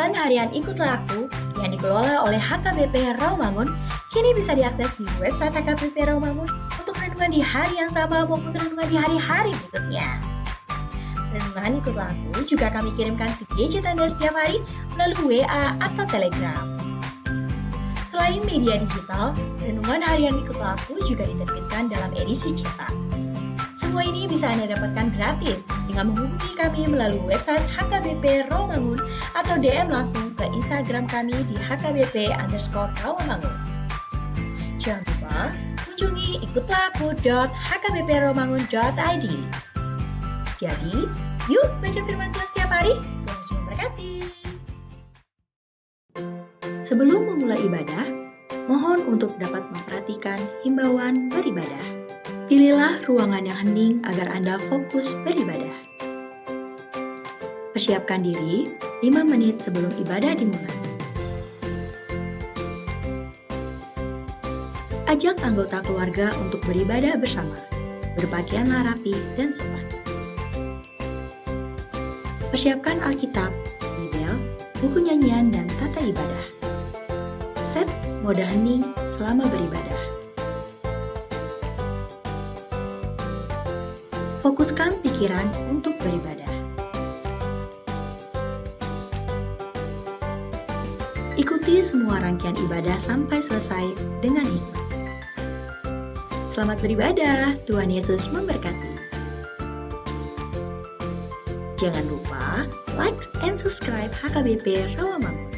Renungan harian Ikutlah Aku yang dikelola oleh HKBP Rawamangun kini bisa diakses di website HKBP Rawamangun untuk renungan di hari yang sama maupun renungan di hari-hari berikutnya. Renungan Ikutlah Aku juga kami kirimkan ke gadget Anda setiap hari melalui WA atau Telegram. Selain media digital, renungan harian Ikutlah Aku juga diterbitkan dalam edisi cetak. Semua ini bisa Anda dapatkan gratis dengan menghubungi kami melalui website HKBP Rawamangun atau DM langsung ke Instagram kami di hkbp_rawamangun. Jangan lupa kunjungi ikutlahku.hkbprawamangun.id. Jadi, yuk baca firman Tuhan setiap hari. Tuhan Yesus memberkati. Sebelum memulai ibadah, mohon untuk dapat memperhatikan himbauan beribadah. Pilihlah ruangan yang hening agar Anda fokus beribadah. Persiapkan diri 5 menit sebelum ibadah dimulai. Ajak anggota keluarga untuk beribadah bersama. Berpakaianlah rapi dan sopan. Persiapkan Alkitab, Bibel, buku nyanyian, dan tata ibadah. Set mode hening selama beribadah. Fokuskan pikiran untuk beribadah. Ikuti semua rangkaian ibadah sampai selesai dengan hikmat. Selamat beribadah, Tuhan Yesus memberkati. Jangan lupa like and subscribe HKBP Rawamangun.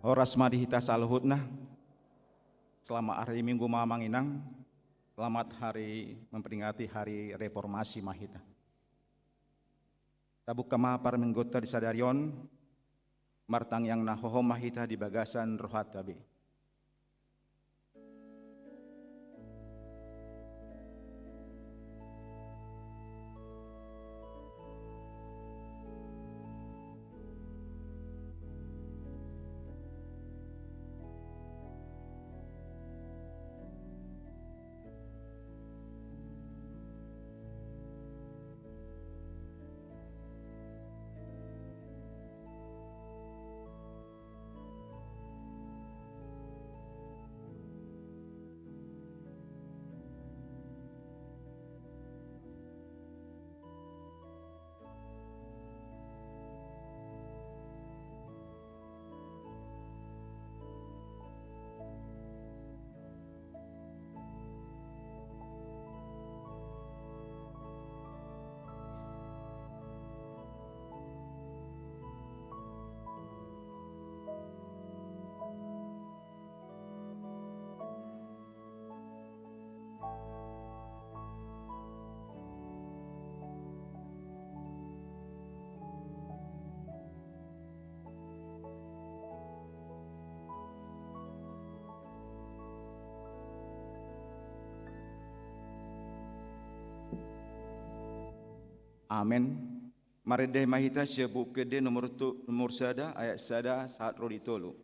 Horas madi hita saluhutna. Selamat hari Minggu Mamanginang. Selamat hari memperingati hari reformasi mahita. Tabuk kama para menggota di sadarion martang yang nahoho mahita di bagasan rohat tabi. Amin. Mari deh mahita siabu kede nomor sada ayat sada saat rodi tolu.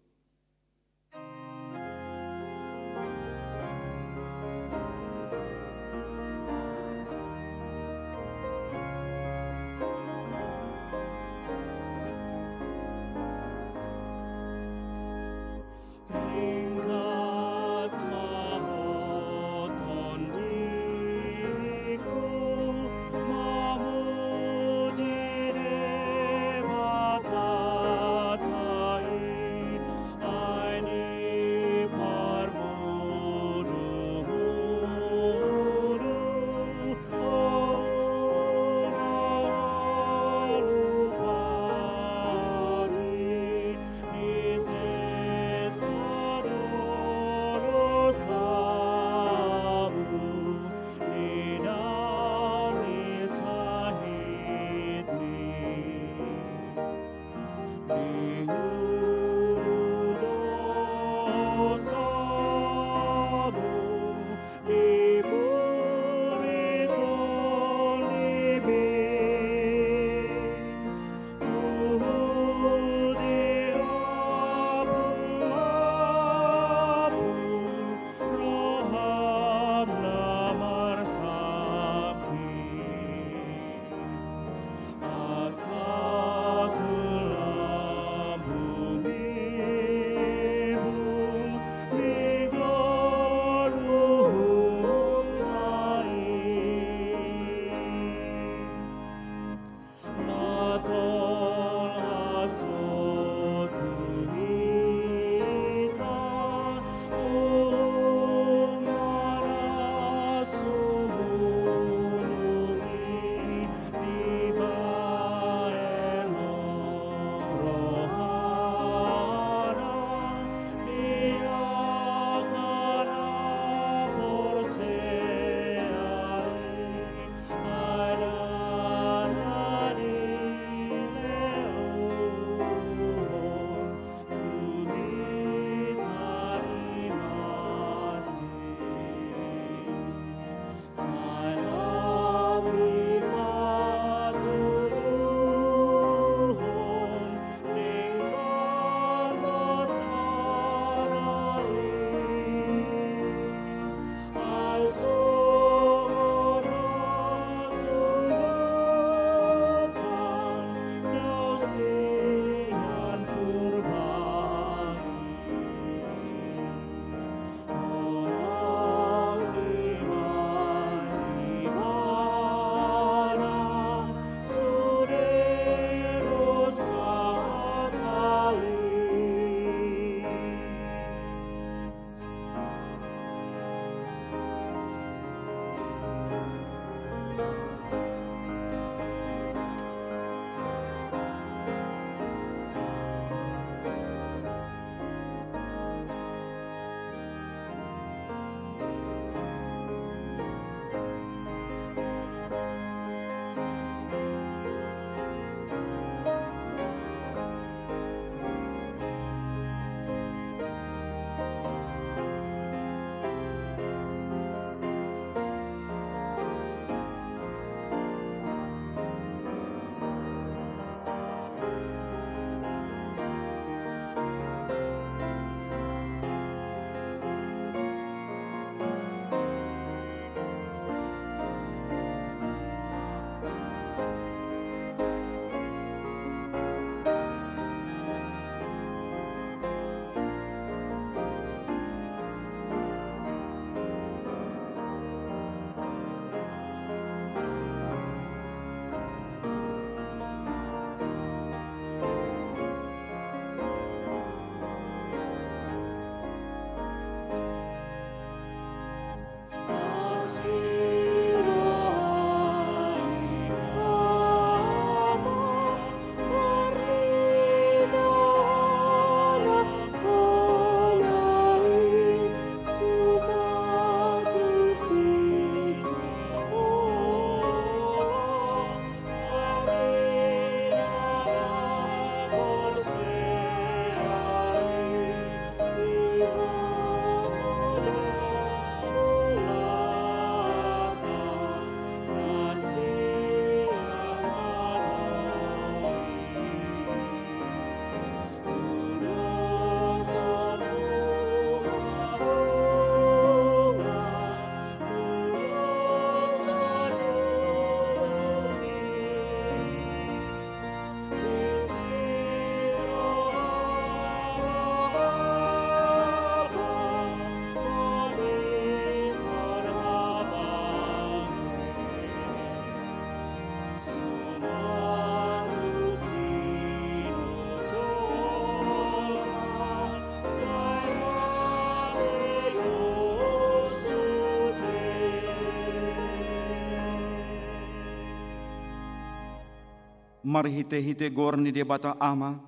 marhite-hite gorni debata ama,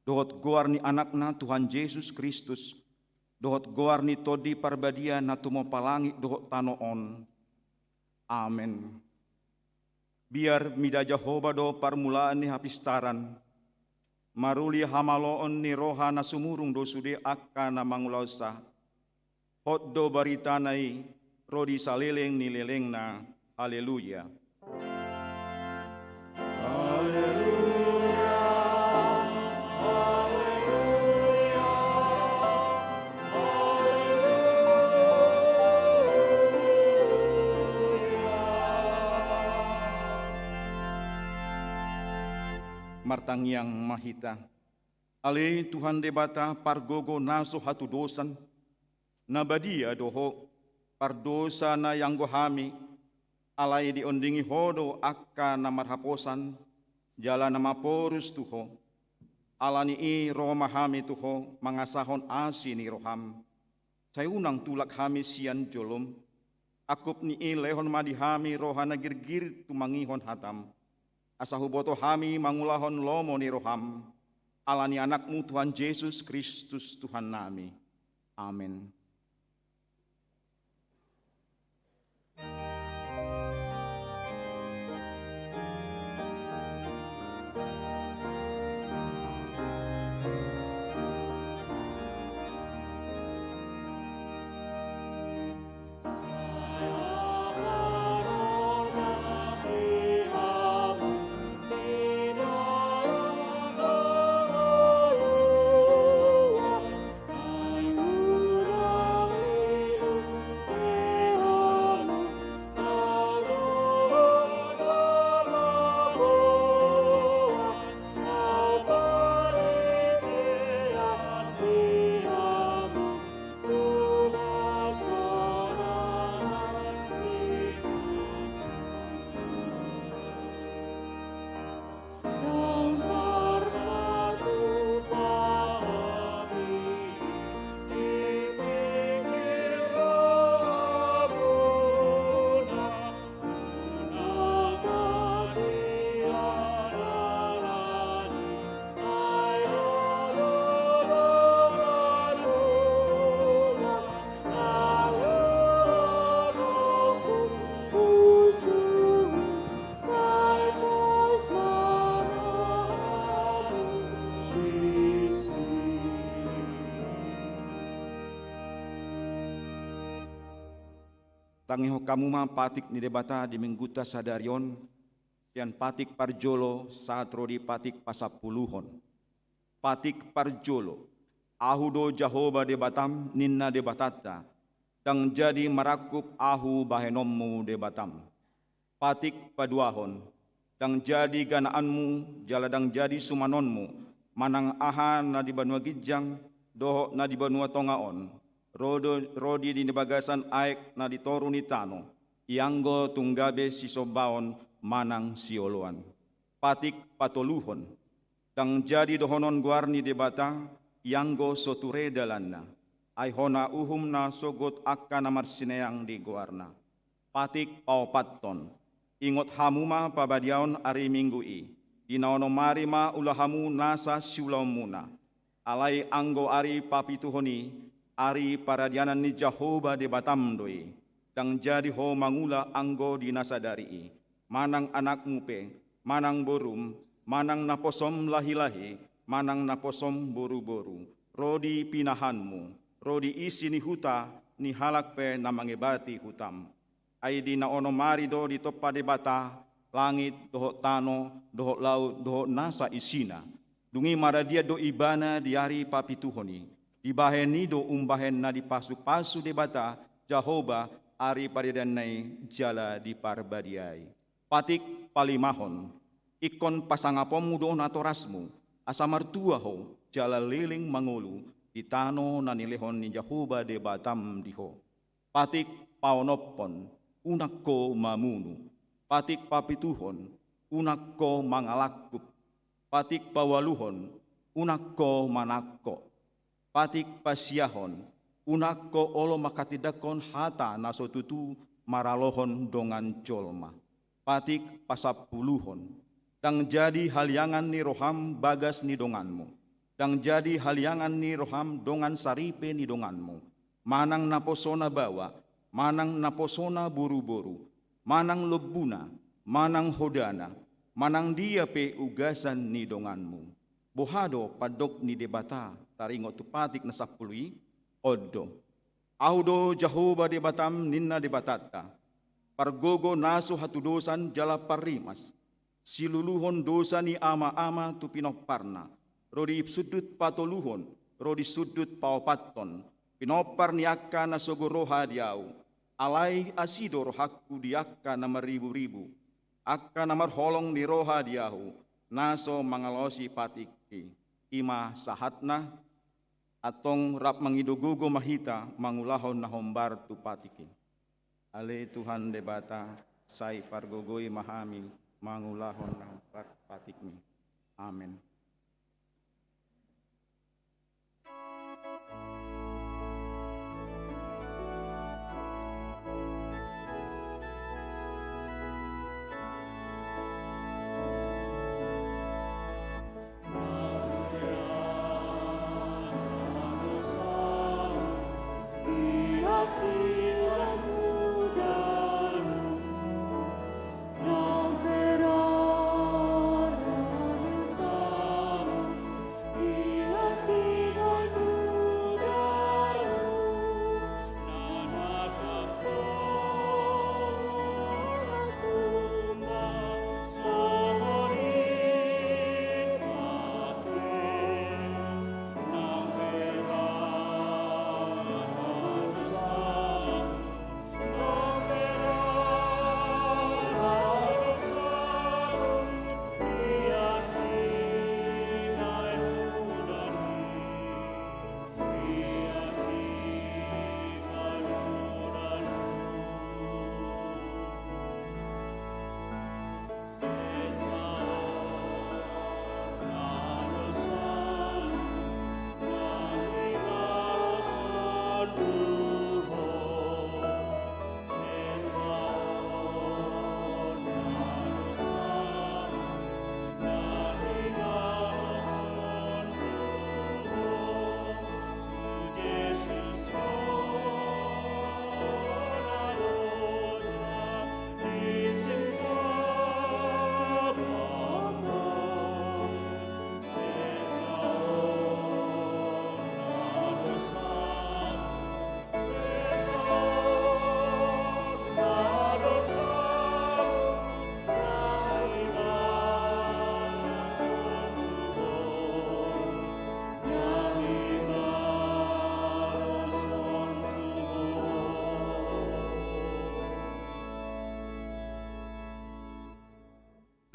dohot goarni anakna Tuhan Yesus Kristus, dohot goarni todi parbadia na tumopalangi dohot tanoon. Amen. Biar mida Jehovah do parmulaan ni hapistaran, maruli hamaloon ni roha na sumurung do sude akka na mangulausa, hot do baritanay rodi saleleng ni leleng na. Haleluya. Martangyang mahita, ale Tuhan debata pargogo naso hatu dosan, nabadia doho pardosa na yang gohami, alay diondingi hodo akka na marhaposan, jala na maporus tuho, alani i rohmahami tuho mangasahon asi ni roham, sayunang tulak hami sian jolom, akup ni i lehon madihami rohana girgir tumangihon hatam, asahuboto hami mangulahon lomo ni roham, alani anakmu Tuhan Yesus Kristus Tuhan nami. Amin. Tangiho kamu ma patik ni debata di mingguta sadarion, yan patik parjolo saat rodi patik pasapuluhon. Patik parjolo, ahu do Jehovah debatam ninna debatata, dang jadi merakup ahu bahenommu debatam. Patik paduahon, dang jadi ganaanmu, jaladang jadi sumanonmu, manang aha na di banua gijang, doho na di banua tongaon. Rodi di bagasan aek na ditoru ni tano, ianggo tunggabe sisobaon manang sioloan. Patik patoluhon, dang jadi dohonon guarni debata, ianggo soture dalanna, ay hona uhum na sogot akka na marsineang di guarna. Patik paupaton, ingot hamuma pabadiaon ari minggu i, inaono marima ulahamu nasa siulaw muna, alay anggo ari papituhoni, ari paradianan ni Jehovah de batam doi, dang jadi ho mangula anggo di nasadari, manang anak mupe, manang borum, manang naposom lahi-lahi, manang naposom boru-boru, rodi pinahanmu, rodi isi ni huta, ni halak pe na mangebati hutam. Ay di na ono marido di topa de bata, langit, dohot tano, dohot laut, dohot nasa isina, dungi maradia do ibana di ari papituhoni, ibahen nido umbahen na di pasu-pasu debata Jehovah ari paridanay jala di parbadiay. Patik palimahon, ikon pasangapom doon atorasmu, asamartua ho jala liling mangulu, itano na nilehon ni Jehovah debatam diho. Patik paonopon, unak ko mamunu. Patik papituhon, unak ko mangalakup. Patik pawaluhon, unak ko manakko. Patik pasiahon, unak ko olo makatidakon hata nasotutu maralohon dongan jolma. Patik pasapuluhon, dang jadi haliangan ni roham bagas ni donganmu, dang jadi haliangan ni roham dongan saripe ni donganmu, manang naposona bawa, manang naposona buru-buru, manang lebuna, manang hodana, manang dia pe ugasan ni donganmu. Bohado padok ni debata taringo tupatik na sapului, oddo. Audo Jahoba debatam ninna debatata, pargogo naso hatudosan jala parimas, siluluhon dosa ni ama-ama tu pinoparna, rodi sudut patoluhon, rodi sudut paopaton, pinopar niaka na sogoroha diau, alai asido rohaku diaka na maribu-ribu, akka na marholong di roha diahu, naso mangalosi patiki, ima sahatna, atong rap mangidugugo mahita, mangulahon na hombar tu patiki. Ale Tuhan debata, say pargogoy mahamil, mangulahon ng patikmi. Amen.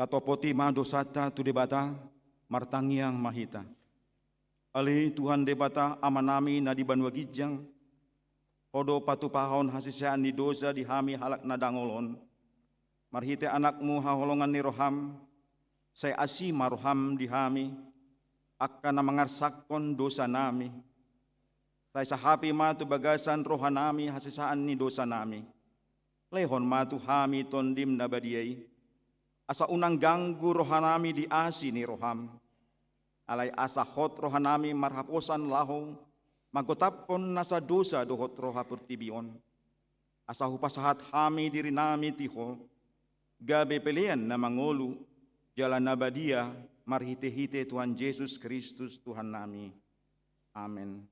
Tatopoti madosata tu debata, martangiang mahita. Ali Tuhan debata amanami na di banwagijang, hodo patupahon hasisaan ni dosa di hami halak na dangolon, marhite anakmu haholongan ni roham, say asi maroham di hami, akka na mangarsakon dosa nami, say sahapi matu bagasan rohanami hasisaan ni dosa nami, lehon matu hami tondim na badiyay, asa unang ganggu rohanami di asi ni roham, alay asa hot rohanami marhaposan lahong, magotapon nasa dosa dohot roha pertibion, asa hupasahat hami diri nami tiho, gabe pelian na mangolu, jalan nabadia, marhite-hite Tuhan Yesus Kristus Tuhan nami. Amen.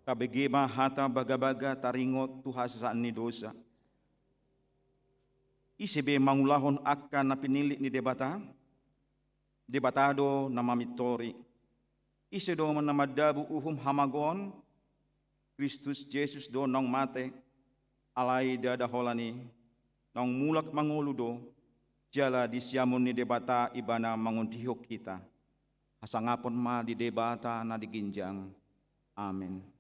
kabegema hata baga-baga taringot Tuhan sesaan ni dosa. Isebe mangulahon akan na pinilit ni debatado na mamitori. Ise do namadabu uhum hamagon, Kristus Jesus do nang mate, alay dadaholani, nang mulak manguludo, jala di siamun ni debata ibana mangundihok kita. Hasangapon ma di debata na diginjang. Amin.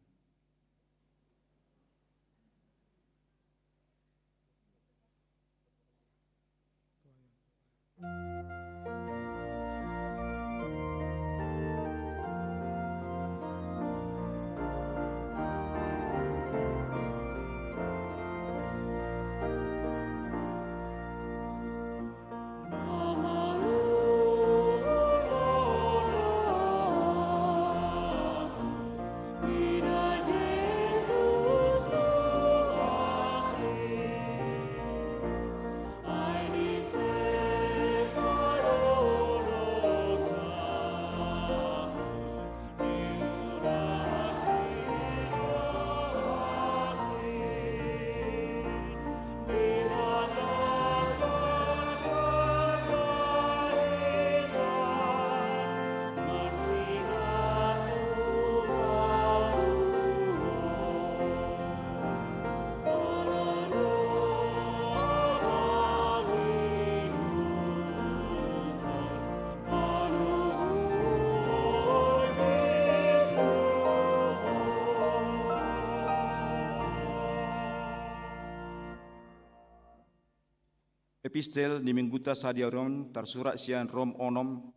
Epistel ni mingguta sadiaron tersurat sian Rom onom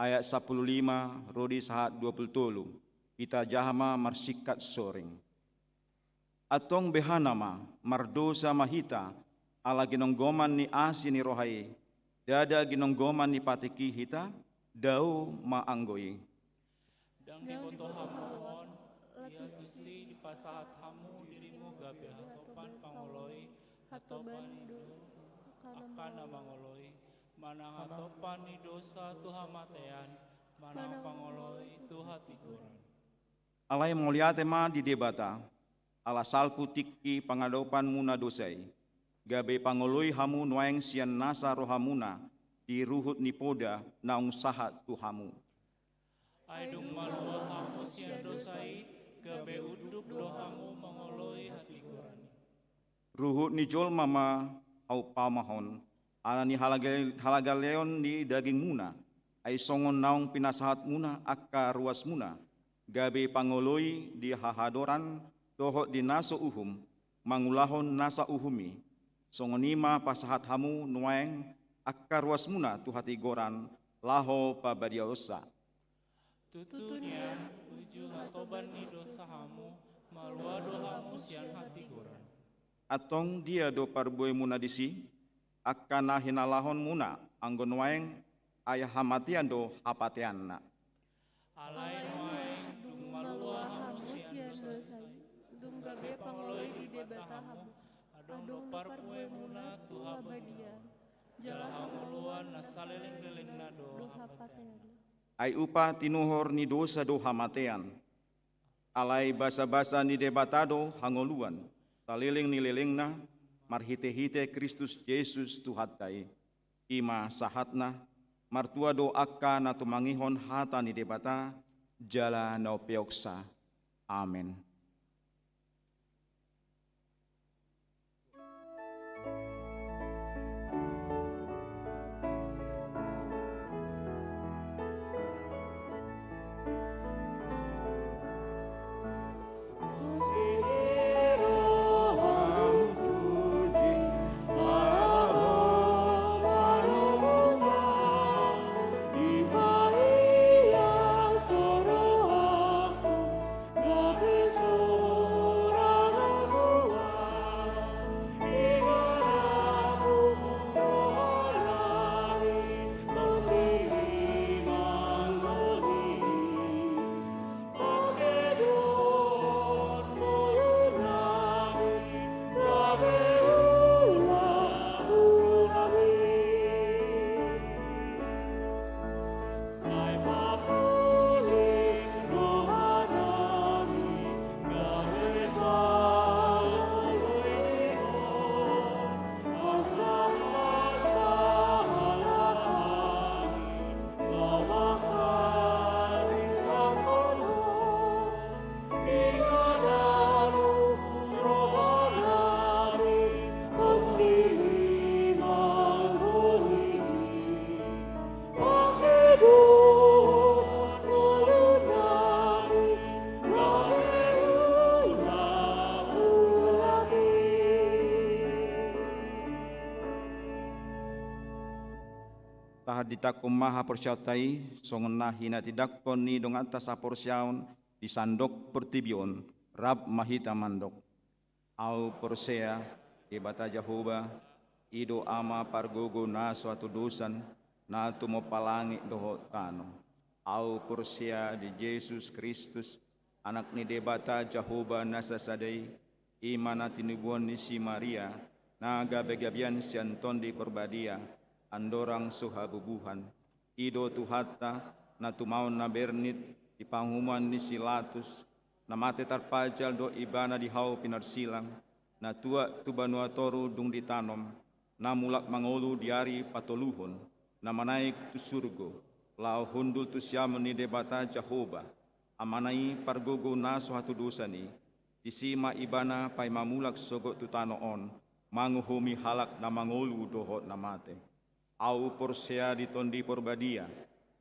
ayat 15 rodi sahat 20 kita jahama marsikat soring. Atong behanama mardosa mahita ala ginonggoman ni asi ni rohai dada ginonggoman ni patiki hita dau maanggoy. Dang diboto hamuon ia susi di pasahat hamu dirimu gabe hatopan pangoloi hatopan akana mangoloi manang hatopan ni dosa tuhamatean manang pangoloi tuhatikuran. Alai moliate ma di debata ala salpu tiki pangadopan muna dosai gabe pangoloi hamu noeng sian nasa rohamuna di ruhut nipoda naung sahat tuhamu. Aidung malua hamu sian dosai gabe uduk dohamu mangoloi hatikuran. Ruhut ni jol mama au pamahon ala ni halagaleon di daging muna ai songon naung pinasahat muna akka ruas muna gabe pangoloi di hahadoran dohot di naso uhum mangulahon nasa uhumi songonima pasahat hamu nueng akka ruas muna tuhati goran laho pabadiausa. Tutunian uju hatoban ni dosa hamu malua dohamu sian hatikuran. Atong dia do parboy muna disi akana hinalahon muna anggon waeng ayah hamatian do hapatianna. Alai waeng dung malua hamu sian dosai dung gabe pangoloi di debata hamu adong do parboy muna tu abadian jala hamu luan nasaleleng-lelengna do hapatian. Ai upa tinuhor ni dosa do hamatean. Alai basa-basa ni debatado hangoluan. Saliling nililingna marhite-hite Kristus Yesus tuhatai. Ima sahatna martua do akka na tumangihon hata ni debata jala no peoksa. Amin. Gabe ditakum maha persyautai songena hina tidakon ni dong atas aporsyaun di sandok pertibion rab mahita mandok. Au persea ibata Jehovah ido ama pargogo na suatu dosan na tumo palangi doho tano. Au persea di Yesus Kristus anak ni debata Jehovah nasasadai imana tinubuan ni si Maria na gabe-gabian sianton di perbadia andorang suhabubuhan ido tuhata na tumaon na bernit di panghuman ni Silatus na mate tarpajal do ibana di hau pinarsilang na tua tubanua toru dung ditanom na mulak mangolu diari patoluhon na manaik tu surgo lau hundul tu siam ni debata Jehovah amanai pargogo na suhatu dosani disima ibana pai mamulak sogot tu tanoon manguhumi halak na mangolu dohot na mate. Au porsea di tondi porbadia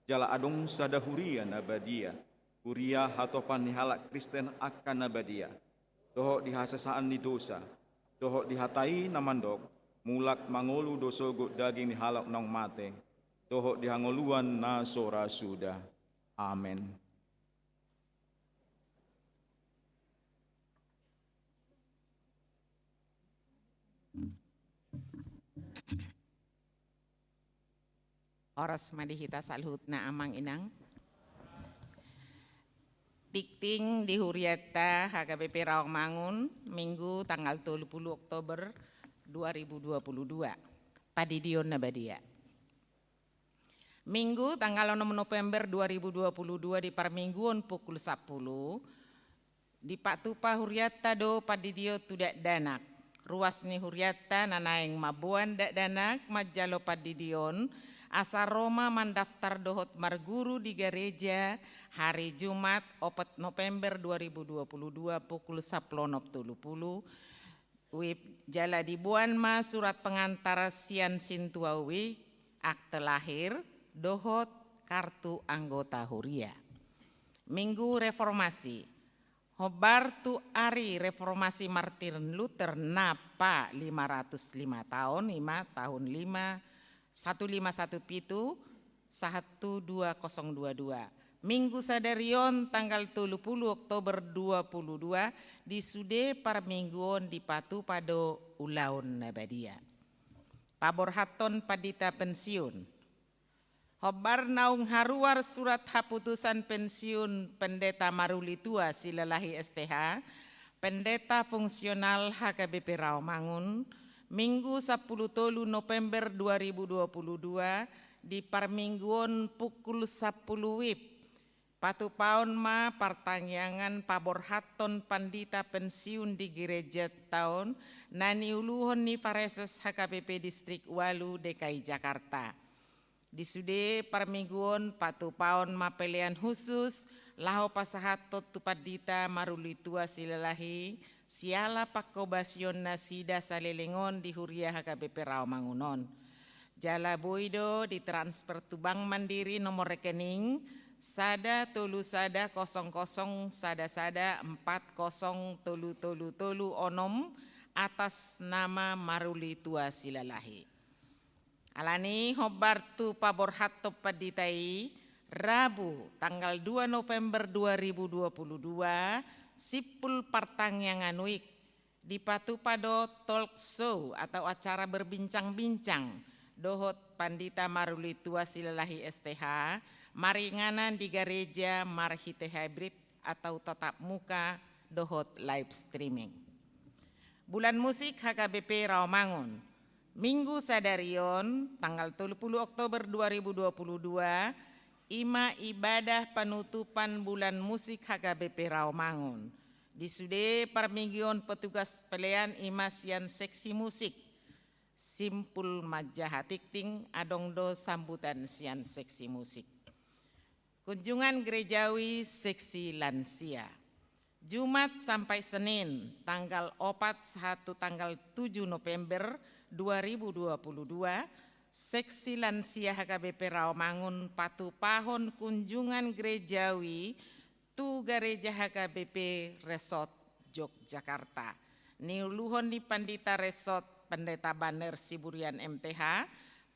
jala adong sadahuria nabadia huria hatopan ni halak Kristen akan nabadia dohok dihasasaan ni dosa dohok dihatai namandok mulak mangolu dosogo daging ni halak nang mate dohok dihangoluan na sora sudah. Amen. Oras madihita salhut na amang inang. Tikting di Huriata HKBP Rawamangun Minggu tanggal 30 Oktober 2022. Padidion Nabadia. Minggu tanggal 6 November 2022 di Parmingguon pukul 10 di Patupa Huriata do Padidio Tudak Danak. Ruas ni Huriata nanaeng mabuan dak danak majalo Padidion asa Roma mandaftar dohot marguru di gereja hari Jumat 4 November 2022 pukul 10.30 wib jala dibuan ma surat pengantar sian sintuawi akte lahir dohot kartu anggota huria. Minggu reformasi hobar tu ari reformasi Martin Luther napa 505 tahun 5 tahun 1517 1222 Minggu sadarion tanggal 30 Oktober 22 di Sude Parmingguon di Patu Pado Ulaun Nabadia. Pabor haton padita pensiun. Hobar naung haruar surat haputusan pensiun Pendeta Marulitua Silalahi STH, Pendeta Fungsional HKBP Rawamangun, Minggu 10 November 2022 di Parmingguon pukul 10 WIB. Patu paon ma pertanyaan pabor haton pandita pensiun di gereja tahun nani uluhon ni Fareses HKBP Distrik Walu DKI Jakarta. Di Sude Parmingguon patu paon ma pilihan khusus laho pasahatot tu pandita Marulitua Silalahi siala pakobasion nasida salelengon di Huria HKBP Rawamangunon. Jala boido ditransfer tu Bank Mandiri nomor rekening sada tolu sada 00 sada sada 40 tolu onom atas nama Marulitua Silalahi. Alani hobar tu pabor hatop paditai Rabu tanggal 2 November 2022 sipul pertanyaan week di Patu Pado Talk Show atau acara berbincang-bincang dohot Pandita Marulitua Silalahi STH maringanan di gereja Marhite Hybrid atau tatap muka dohot live streaming. Bulan musik HKBP Rawamangun Minggu sadarion tanggal 30 Oktober 2022 Ima ibadah penutupan bulan musik HKBP Rawamangun. Di Sude Parmingguon petugas pelayan ima sian seksi musik. Simpul Majaha Tikting adongdo sambutan sian seksi musik. Kunjungan gerejawi seksi lansia. Jumat sampai Senin tanggal 1 tanggal 7 November 2022 Seksi lansia HKBP Rawamangun Patu Pahon kunjungan gerejawi tu gereja HKBP Resort Yogyakarta. Niuluhon di Pandita Resort Pendeta Banner Siburian MTH,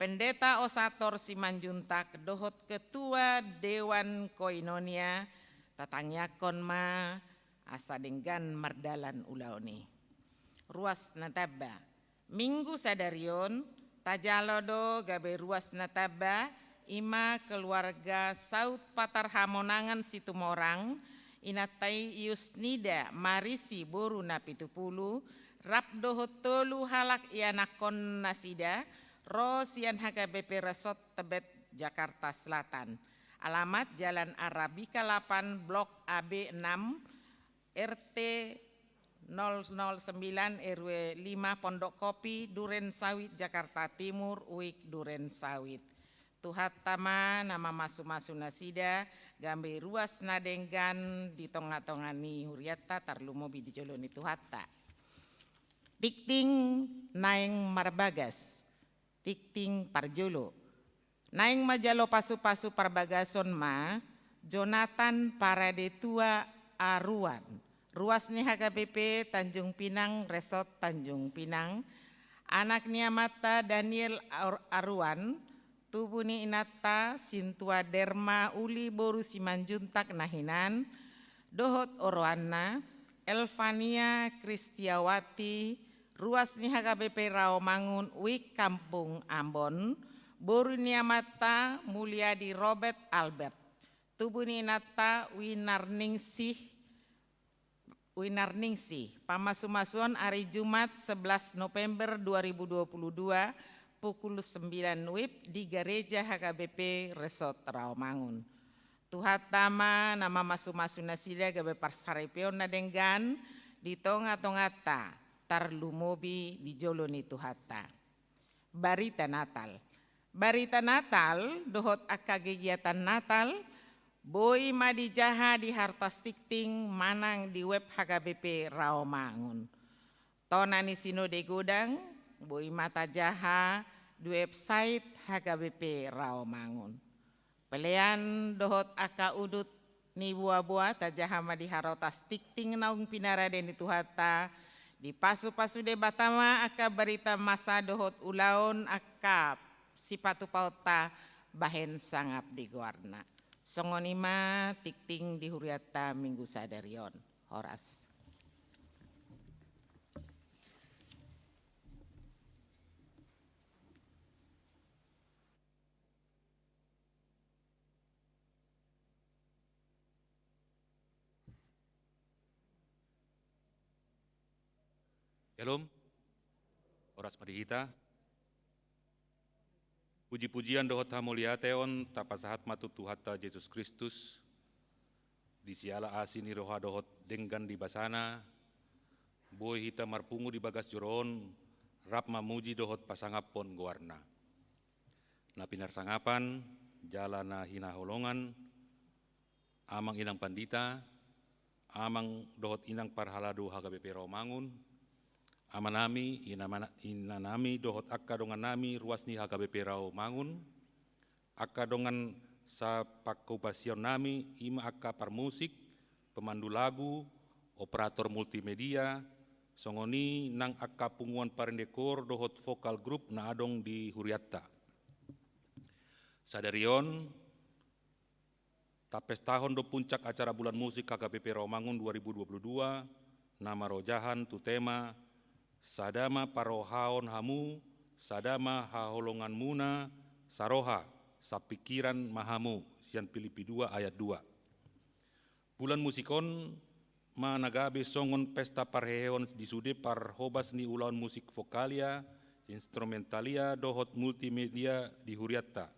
Pendeta Osator Simanjuntak dohot Ketua Dewan Koinonia tatangyakon ma asa denggan mardalan ulaoni. Ruas nataba Minggu sadarion tajalodo gabe ruas nataba ima keluarga Saud Patar Hamonangan Situmorang inatai Yusnida Marisi Boruna Pitupulu Rabdo Hotolu Halak Ianakon Nasida Rosian HKBP Resort Tebet Jakarta Selatan. Alamat Jalan Arabika 8 Blok AB 6 RT 009 RW 5 Pondok Kopi Duren Sawit Jakarta Timur Uik Duren Sawit. Tuhatama nama masu-masu nasida gambe ruas nadenggan di tonga-tongani huriata tarlumobi di joloni tuhatta. Tikting naeng marbagas, tikting parjolo. Naeng majalo pasu-pasu parbagason ma Jonathan Paradetua Aruan. Ruasnya HKBP Tanjung Pinang Resort Tanjung Pinang. Anaknya mata Daniel Aruan. Tubuni inata Sintua Derma Uli Boru Simanjuntak Nahinan. Dohot Oroana. Elvania Kristiawati. Ruasnya HKBP Raomangun Wik Kampung Ambon. Borunia mata Mulyadi Robert Albert. Tubuni nata Winarningsih Pamasumasuan hari Jumat 11 November 2022 pukul 9 WIB di Gereja HKBP Resort Raomangun. Tuhatama nama masu-masu nasida gabe parsarepion nadenggan di tonga-tongata tarlumobi di joloni tuhata. Barita Natal. Barita Natal, dohot akka kegiatan Natal, boi madijaha di hartas tikting manang di web HKBP Raomangun. Tonani sinode godang, boi mata jaha di website HKBP Raomangun. Pelean dohot akka udut ni buah-buah tajaha madi harotas tikting naung pinara deni tuhata, di pasu-pasu debatama akka barita masa dohot ulaon akka sipatu pauta bahen sangap di guarna. Songonima tikting di huriata Minggu sadarion. Horas. Shalom, Horas Padihita. Puji-pujian dohot hamuliateon tapasahat matu Tuhata Yesus Kristus di siala asini roha dohot denggan di basana boy hita marpungu di bagas joron rap mamuji dohot pasangapon goarna na pinar sangapan jalana hina holongan amang inang pandita amang dohot inang parhaladu HKBP Raomangun amanami inanami dohot akka dongan nami ruasni HKBP Raomangun akka dongan sa pakupasion nami ima akka parmusik pemandu lagu operator multimedia songoni nang akka punguan parendekor dohot vokal grup na adong di huriatta sadarion tapes tahun do puncak acara bulan musik HKBP Raomangun 2022 nama rojahan tu tema Sadama parohaon hamu, sadama haholongan muna, saroha, sapikiran mahamu, sian Filipi 2 ayat 2. Bulan musikon, managabe songon pesta parheon disude parhobas ni ulaun musik vokalia, instrumentalia, dohot multimedia di huriatta.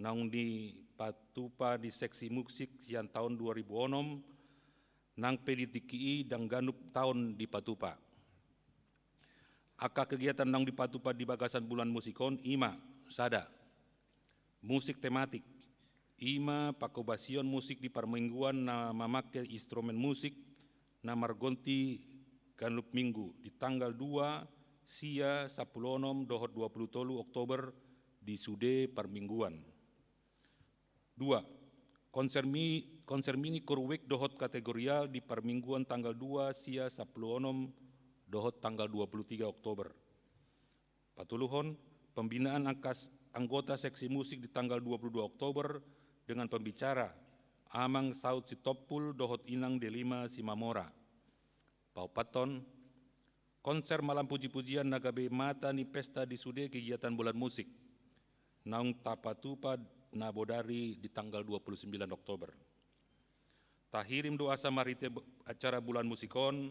Naung di patupa di seksi musik sian tahun 2006, nang peditiki dan ganup tahun di patupa. Aka kegiatan nang dipatupa di bagasan bulan musikon ima sada musik tematik ima pakobasion musik di parmingguan na memakai instrumen musik na margonti ganup minggu di tanggal 2 sia 10 dohot 23 Oktober di Sude parmingguan. 2. Konser mini kurwek dohot kategorial di parmingguan tanggal 2 sia 10 dohot tanggal 23 Oktober. Patuluhon, pembinaan anggota seksi musik di tanggal 22 Oktober dengan pembicara Amang Saud Sitopul Dohot Inang Delima Simamora. Paupaton, konser malam puji-pujian Nagabe Mata ni pesta di sude kegiatan bulan musik. Naung Tapatupa Nabodari di tanggal 29 Oktober. Tahirim doa samarite acara bulan musikon,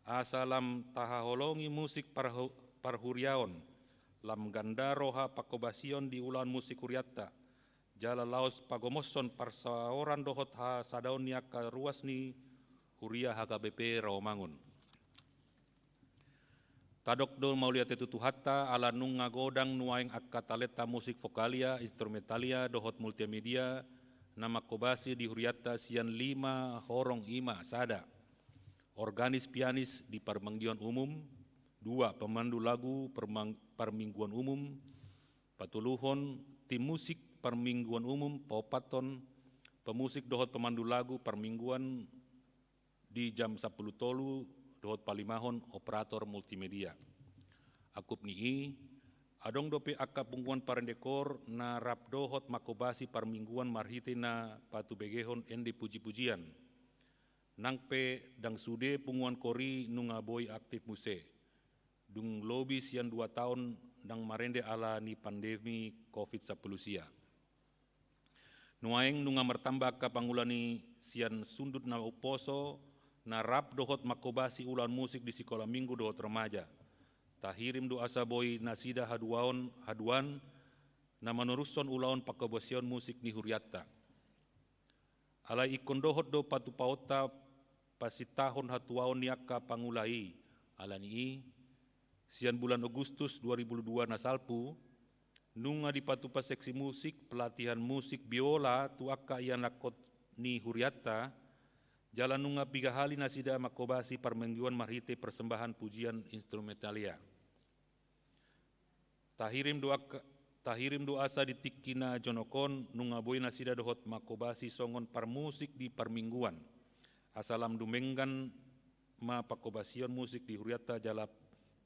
asalam tahaholongi musik parhuriaon, lam ganda roha pakobasion di ulan musik huriatta, jala laos pagomoson parsaoran dohot ha sadaon niaka ruasni huria HKBP Rawamangun. Tadok do maulia tetutu hatta ala nung ngagodang nuaing akka taleta musik vokalia, instrumentalia, dohot multimedia, nama kobasi di huriatta sian 5 horong ima sada. Organis pianis di permanggian umum, 2 pemandu lagu permingguan umum, patuluhon tim musik permingguan umum, paupaton pemusik dohot pemandu lagu permingguan di jam 10 tolu dohot palimahon operator multimedia. Akup nii, adong dope akka pungguan parendekor na rap dohot makobasi permingguan marhite na patu begehon ende puji-pujian. Nangpe dang sude pungguan kori nunga boy aktif muse. Dung lobi sian 2 tahun dang marende ala ni pandemi COVID-19 sia. Nuaeng nunga mertambah ka pangulani sian sundut na uposo na rap dohot makobasi ulan musik di sekolah minggu dohot remaja. Tahirim doa saboy nasida haduan na meneruson ulaon pakobasion musik ni huriatta. Alai ikon dohot do patu paota pasitahon hatuaon niaka pangulai. Alani sian bulan Agustus 2002 nasalpu, nunga di patu pa seksi musik pelatihan musik biola tuaka ia nakot ni huriatta, jalan nunga 3 hali nasida makobasi permingguan marhite persembahan pujian instrumentalia. Tahirim doa sa ditikina jonokon nunga boy nasida dohot makobasi songon parmusik di permingguan. Asalam dumenggan ma pakobasion musik di huriatta jala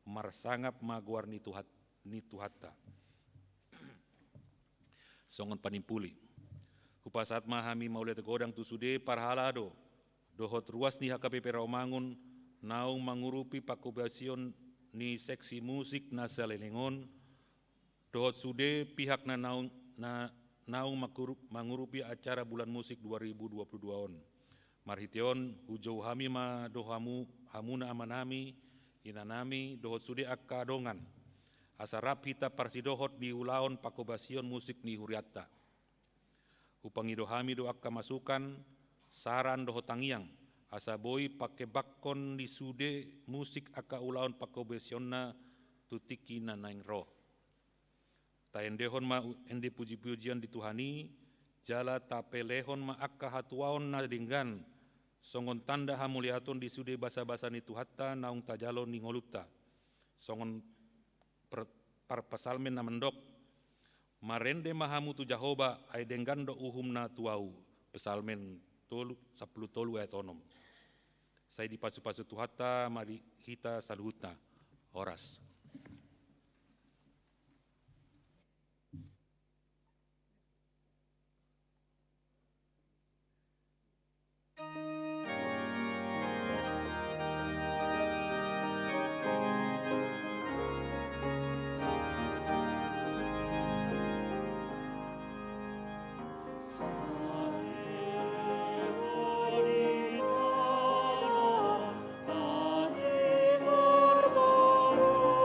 marsangap ma guar ni tuhatta. Songon panimpuli. Hupasat mahami maulet godang tusude parhalado. Dohot ruas ni HKBP Rawamangun naung mangurupi pakobasion ni seksi musik na salelengon. Dohot sude pihak na naung mangurupi acara bulan musik 2022 on. Marhiteon hujau hami ma dohamu hamuna amanami inanami dohot sude akka dongan. Asarap hita parsidohot di ulaon pakobasion musik ni huriatta. Upangido hami do akka masukan saran dohot tangiang. Asa boy pake bakkon di sude musik akka ulaon pakobasion na tutiki na naing roh. Taendehon ma ende puji-pujian dituhani, jala tapelehon ma akka hatuaon na dinggan, songon tanda hamuliaton di sude basa-basa ni tuhatta naung tajalo ni ngoluta, songon parpasalmen na mendok, marende mahamu tu Jahoba ay denggan do uhum na tuau, pesalmen 10 tolu ayat onom. Saya di pasu-pasu tuhatta, mari kita saluhutna, oras. Barbaro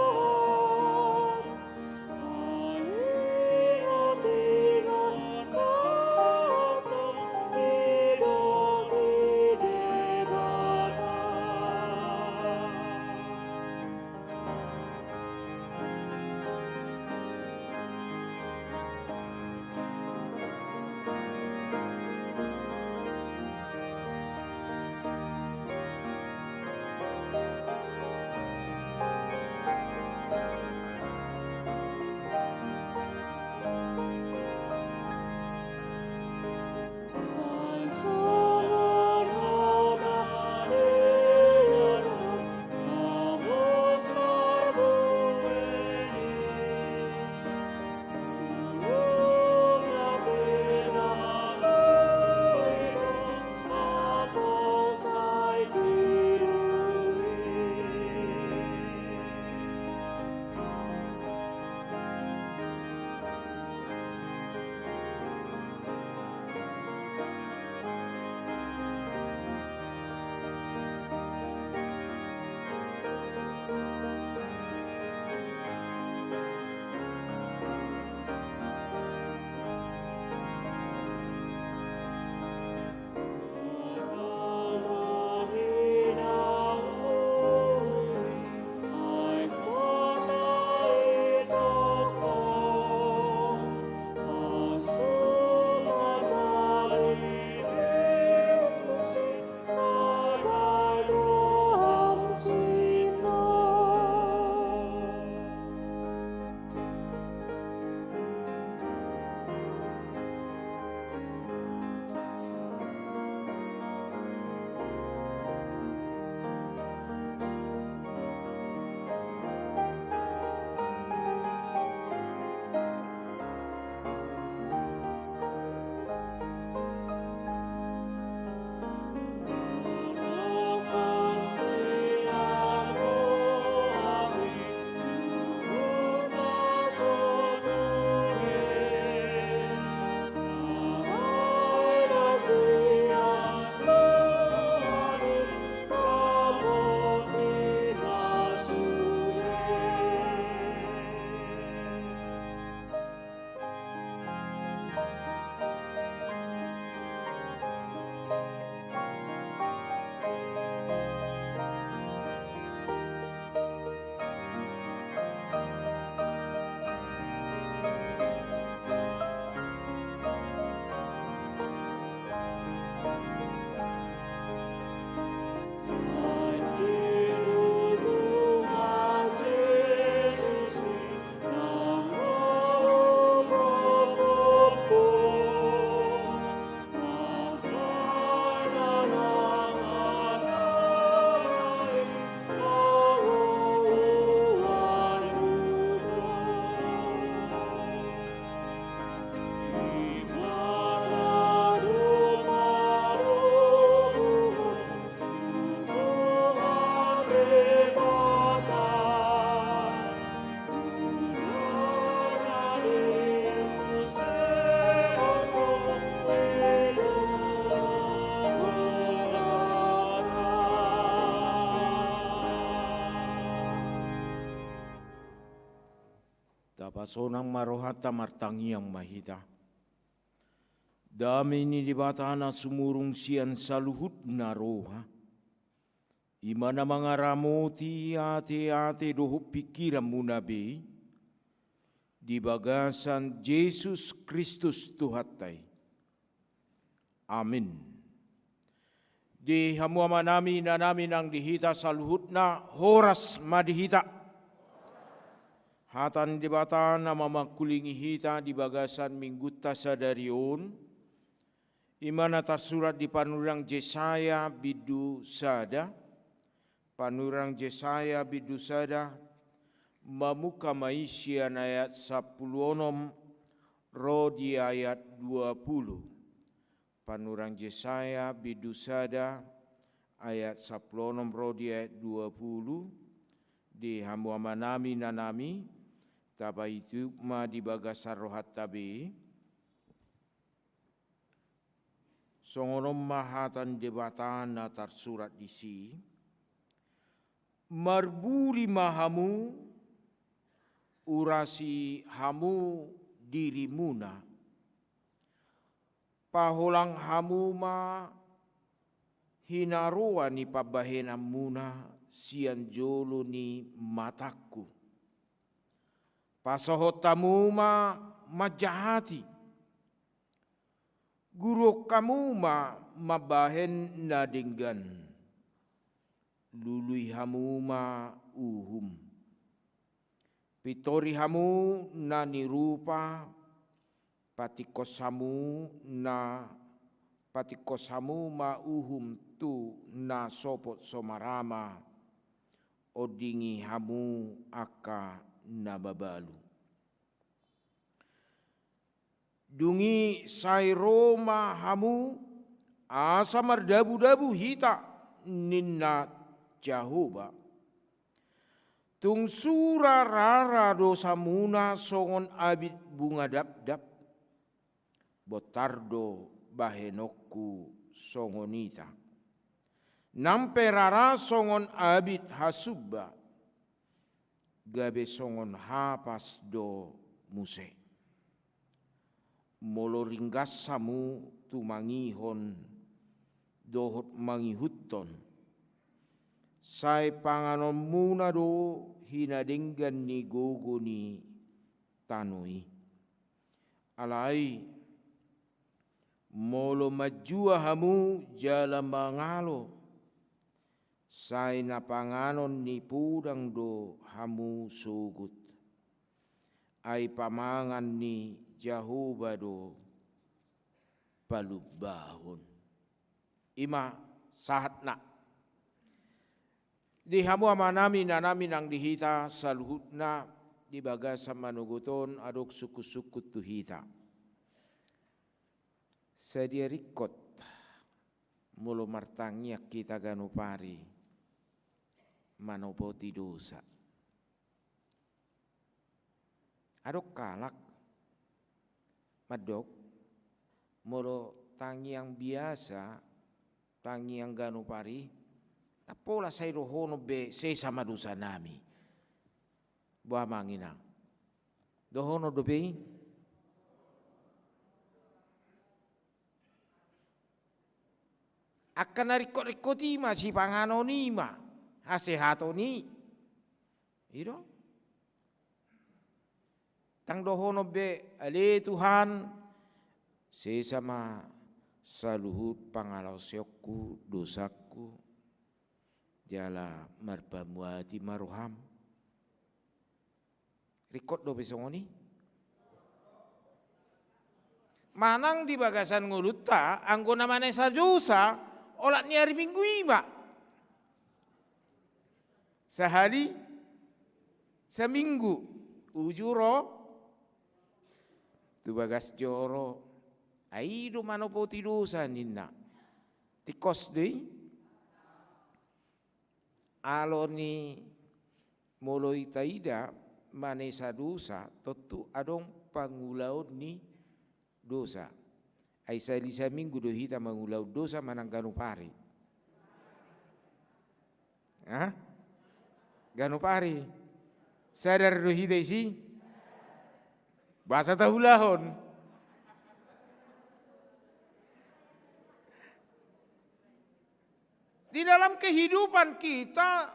Tapasonang marohata martangiang mahita. Dami ni di batana sumurung sian saluhut na roha. Imana mga ramoti ate-ate doho pikiran munabi. Di bagasan Yesus Kristus Tuhatay. Amin. Di hamuama nami na namin ang dihita saluhut na horas madihita. Hatan di bata na mamakulingi hita di bagasan mingguta sa darion. Imana tersurat di panurang Yesaya bidu sada. Panurang Yesaya bidu sada. Mamuka maisyan ayat 10 rodi ayat 20. Panurang Yesaya bidu sada ayat 10 rodi ayat 20. Di hamuama nami na nami. Taba itu ma di bagasar rohat tabi. Songonom mahatan debatan na tersurat di si. Marbuli mahamu urasi hamu dirimuna. Paholang hamu ma hinaruan ni pabahenam muna sian jolo ni mataku. Pasohotamu ma majahati. Guru kamu ma mabahen na dinggan. Lului hamu ma uhum. Pitori hamu na nirupa. Patikos hamu ma uhum tu na sopot somarama. Odingi hamu aka nababalu. Dungi sairoma hamu asa mardabu-dabu hita ninna Jahoba. Tung sura rara dosa muna songon abid bunga dap-dap. Botardo bahenokku songonita. Nampe rara songon abid hasubba. Gabe songon hapas do muse. Molo ringgas samu tumangihon dohot mangihuton. Sai panganon muna do hinadenggan ni gogo ni tanoi. Alai molo majua hamu jala mangalo. Sai na panganon ni pudang do hamu sugut. Ai pamangan ni Jahoba do palubahon. Ima sahat na. Di hamu amanami na namin ang dihita saluhut na di bagasan manuguton adok suku-suku tuhita. Sadia rikot mulo martangyak kita ganupari manopoti dosa. Adok kalak madok mulo tangi yang biasa tangi yang ganupari apola sa irohono be se sama dosa nami. Buah manginang. Dohono dobe. Akan narikot-rikoti ma si panganoni ma. Hasehatoni. Iro. Tang dohono be ale Tuhan. Se sama saluhut pangalau syokku dosaku. Jala marpamuati maruham. Rikot do besongoni. Manang di bagasan nguluta anggo namanya sajusa olat ni hari minggu ima. Sehari seminggu ujuro tu bagas joro aido manopo tidosa ninna tikos deui. Aloni moloi taida manesa dosa tentu adong pangulaud ni dosa. Aisa lisa minggu do hita mangulaud dosa manang ganupari. Ganupari. Sadar do hita isi? Bahasa tahulahon. Di dalam kehidupan kita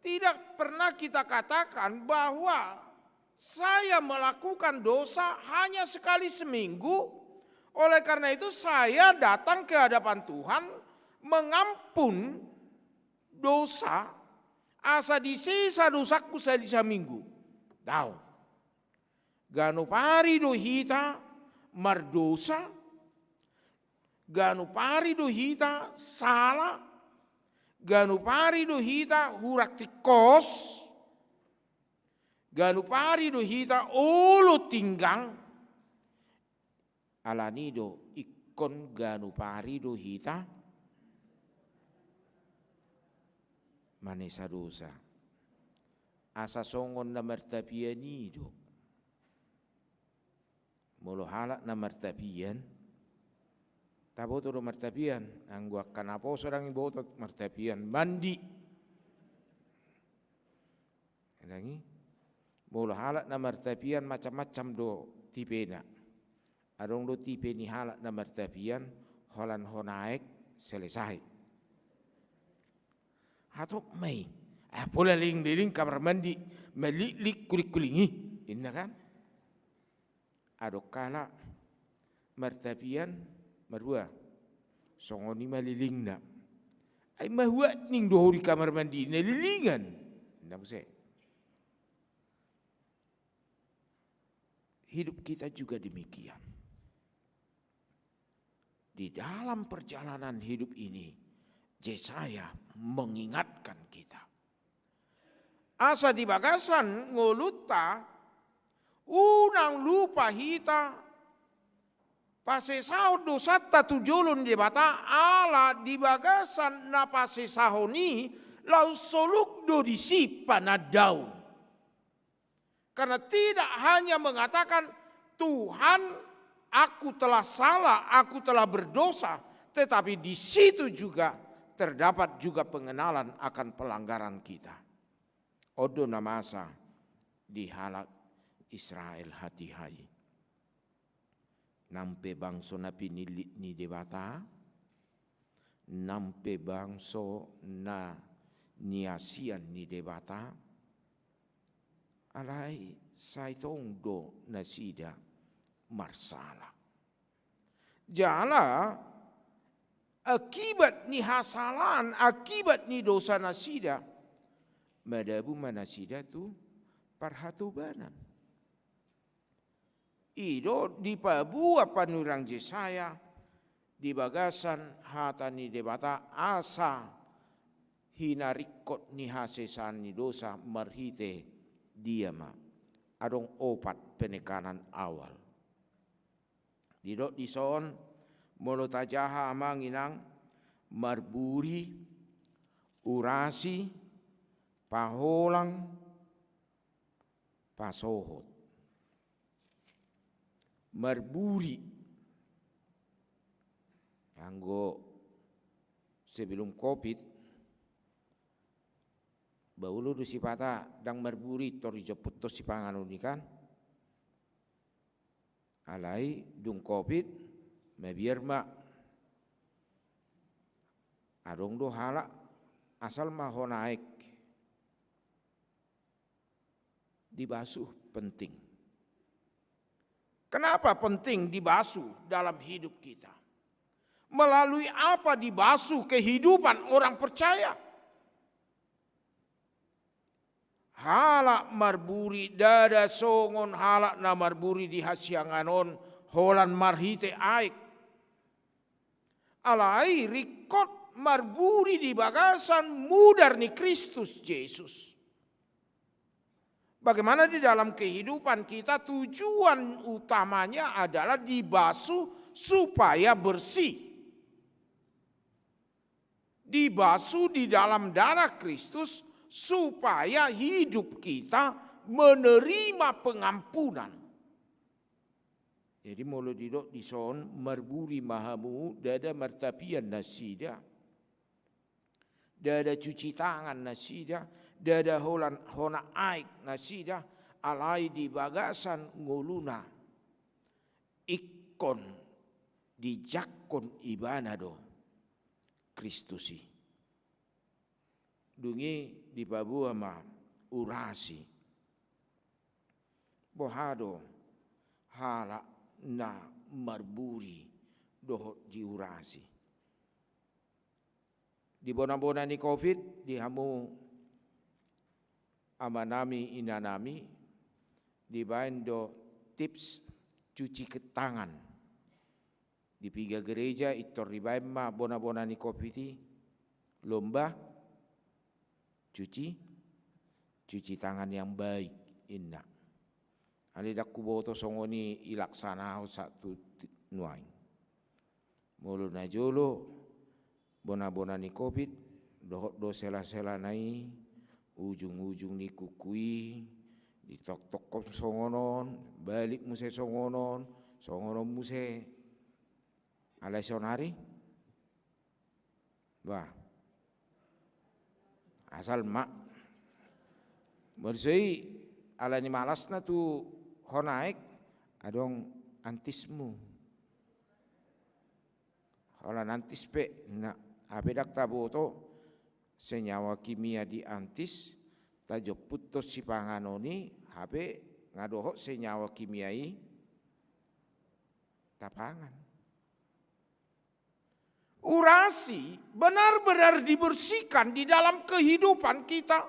tidak pernah kita katakan bahwa saya melakukan dosa hanya sekali seminggu. Oleh karena itu saya datang ke hadapan Tuhan mengampun dosa. Asa disisa dosaku sadisa minggu. Tahu. Ganu pari do hita mardosa. Ganu pari do hita salah. Ganu pari do hita hurak tikos. Ganu pari do hita ulu tinggang. Alanido ikon ganu pari do hita manesa dosa. Asa songon na martapianido. Molo halak na martapian. Taboto do martapian, anggo akan apa seorang ibu martapian mandi. Lagi, mula halak na martapian macam-macam do tipena. Adong do tipe ni halak na martapian, holan honaek selesai. Hatok mai, pola ling kamar mandi, melik kulik-kulingi, ini kan? Adok kala martapian Marua, songoni maliling na. Ay mahuwa ning dohori kamar mandi, nalilingan. Tidak bisa. Hidup kita juga demikian. Di dalam perjalanan hidup ini, Yesaya mengingatkan kita. Asa di bagasan ngoluta, unang lupa hita, pasesahon dosa tatujulun di bata ala di bagasan na pasesahoni lau soluk do disipa na daun. Karena tidak hanya mengatakan Tuhan aku telah salah, aku telah berdosa, tetapi di situ juga terdapat juga pengenalan akan pelanggaran kita. Odo namasa dihalak Israel hati-hati. Nampe bangso na pinilit ni debata, nampe bangso na niasian ni debata, alai saitong do nasida marsala. Jala akibat ni hasalan, akibat ni dosa nasida, madabu manasida tu parhatubanan. Ido di pabua panurang Yesaya di bagasan hata ni debata asa hinarikot ni hasesan ni dosa marhite diama adong opat penekanan awal. Didok dison molo tajaha amanginang marburi urasi paholang pasohot. Marburi anggo sebelum Covid baulu do sipata dang marburi tori jeput to sipangan unikan alai dung Covid mebiar mak adong do hala asal maho naik dibasuh penting. Kenapa penting dibasuh dalam hidup kita? Melalui apa dibasuh kehidupan orang percaya? Halak marburi dada songon halak na marburi di hasianganon holan marhite aik. Alai rikot marburi di bagasan mudar ni Kristus Yesus. Bagaimana di dalam kehidupan kita tujuan utamanya adalah dibasuh supaya bersih. Dibasuh di dalam darah Kristus supaya hidup kita menerima pengampunan. Jadi molo didok dison marburi mahamu dada martapian nasida. Dada cuci tangan nasida. Dada holan hona aik nasida alai di bagasan nguluna ikon di jakon ibanado Kristusi. Dungi di babua ma urasi bohado hala na marburi dohot diurasi. Di bona-bona ni COVID di hamu amanami inanami di bando tips cuci tangan. Di piga gereja itor ribaim ma bona-bona ni COVID lomba cuci tangan yang baik inna. Ali dak kuboto songoni ilaksana satu nuai. Mulu najolo bona-bona ni COVID dohot do sela-sela nai ujung-ujung ni kukui di tok-tok songonon balik muse songonon muse alai sonari bah asal mak bersei alani malasna tu honaik adong antismu hola nantis pe na abedak taboto senyawa kimia di antis tajo putus si panganoni habe ngadohok senyawa kimiai tapangan. Urasi benar-benar dibersihkan di dalam kehidupan kita.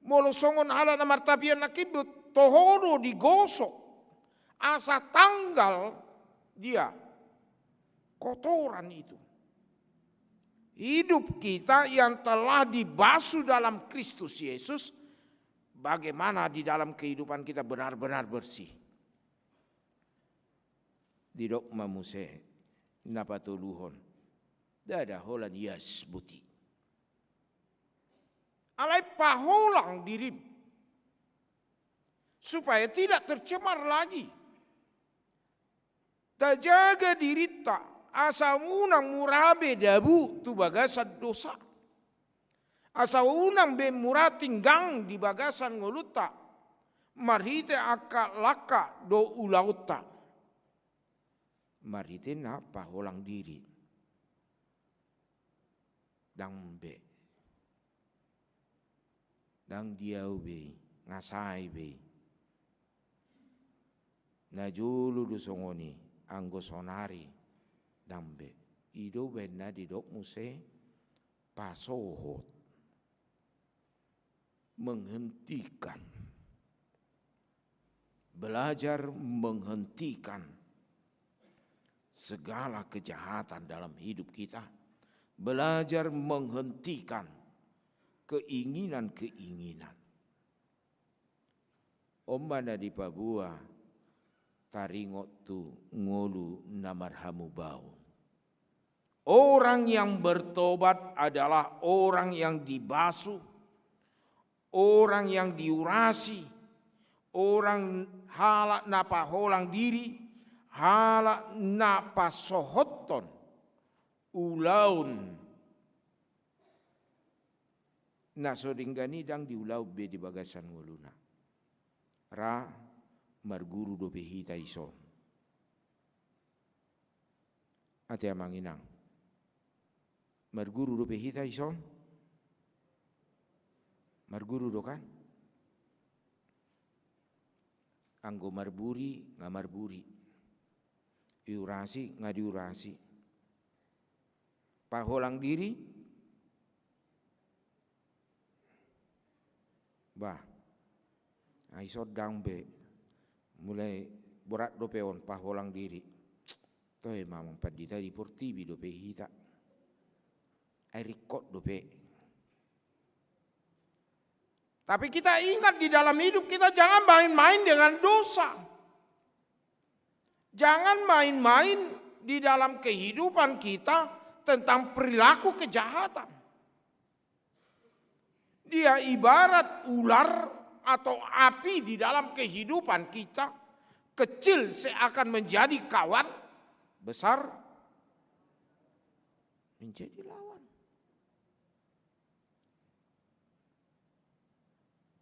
Molo songon ala na martabian nakibut tohono digosok asa tanggal dia kotoran itu. Hidup kita yang telah dibasuh dalam Kristus Yesus, bagaimana di dalam kehidupan kita benar-benar bersih. Didok mamuse napatuluhon dada holan yas buti. Alai paholang dirim supaya tidak tercemar lagi. Tajaga dirita asamunang murabe dabu tu bagasan dosa. Asaunang be murating gang di bagasan ngoluta. Marhite akak laka do ulauta. Marhite na paholang diri. Dang be. Dang diau be. Ngasai be. Najulu dusongoni. Anggo sonari. Dambe ido benna didok muse pasohot menghentikan belajar menghentikan segala kejahatan dalam hidup kita, belajar menghentikan keinginan-keinginan. Ombana di Papua taringot tu ngolu namarhamu bau. Orang yang bertobat adalah orang yang dibasuh, orang yang diurasi, orang halak napa holang diri, halak napa sohoton, ulaun. Nasodinggani dang diulau be di bagasan ngoluna. Ra marguru dope hita ison. Ate amanginang. Marguru dope hita ison. Marguru do kan. Anggo marburi ngamarburi. Iurasi ngadiurasi. Paholang diri. Bah. Aiso dangbe. Mulai berat dope on paholang diri. Toh mamang padita di portibi dope hita. Erikot dope. Tapi kita ingat di dalam hidup kita jangan main-main dengan dosa. Jangan main-main di dalam kehidupan kita tentang perilaku kejahatan. Dia ibarat ular atau api di dalam kehidupan kita. Kecil seakan menjadi kawan, besar menjadi lawan.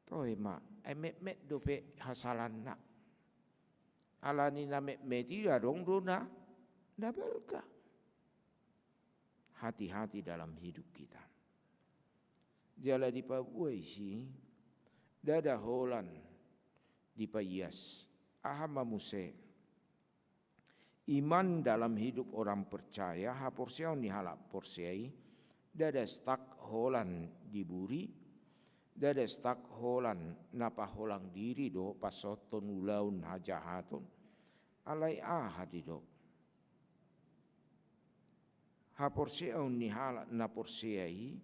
Toi ma met dope hasalan nak. Alani na met tidak dong dona. Nabelka. Hati-hati dalam hidup kita. Jala di pabuai si dada holan di payas. Ahama muse. Iman dalam hidup orang percaya haporsiau ni halap porsiai. Dada stak holan diburi. Dada stak holan napa holang diri do pasoton ulaun hajahaton. Alai ahadi do. Haporsiau ni halap na porsiai.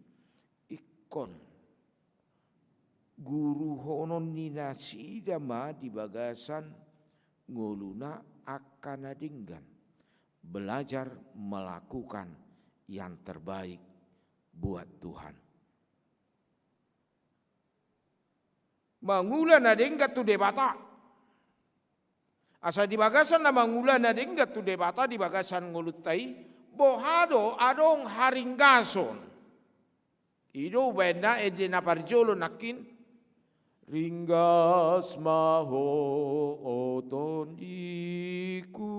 Ikon guru honon ni nasida ma di bagasan nguluna akan adinggan belajar melakukan yang terbaik buat Tuhan. Mangula nadengga tu debata. Asa di bagasan na mangula nadengga tu debata di bagasan ngulutai bohado adong haringgason. Ido benda edena parjolo nakin ringgas maho otondiku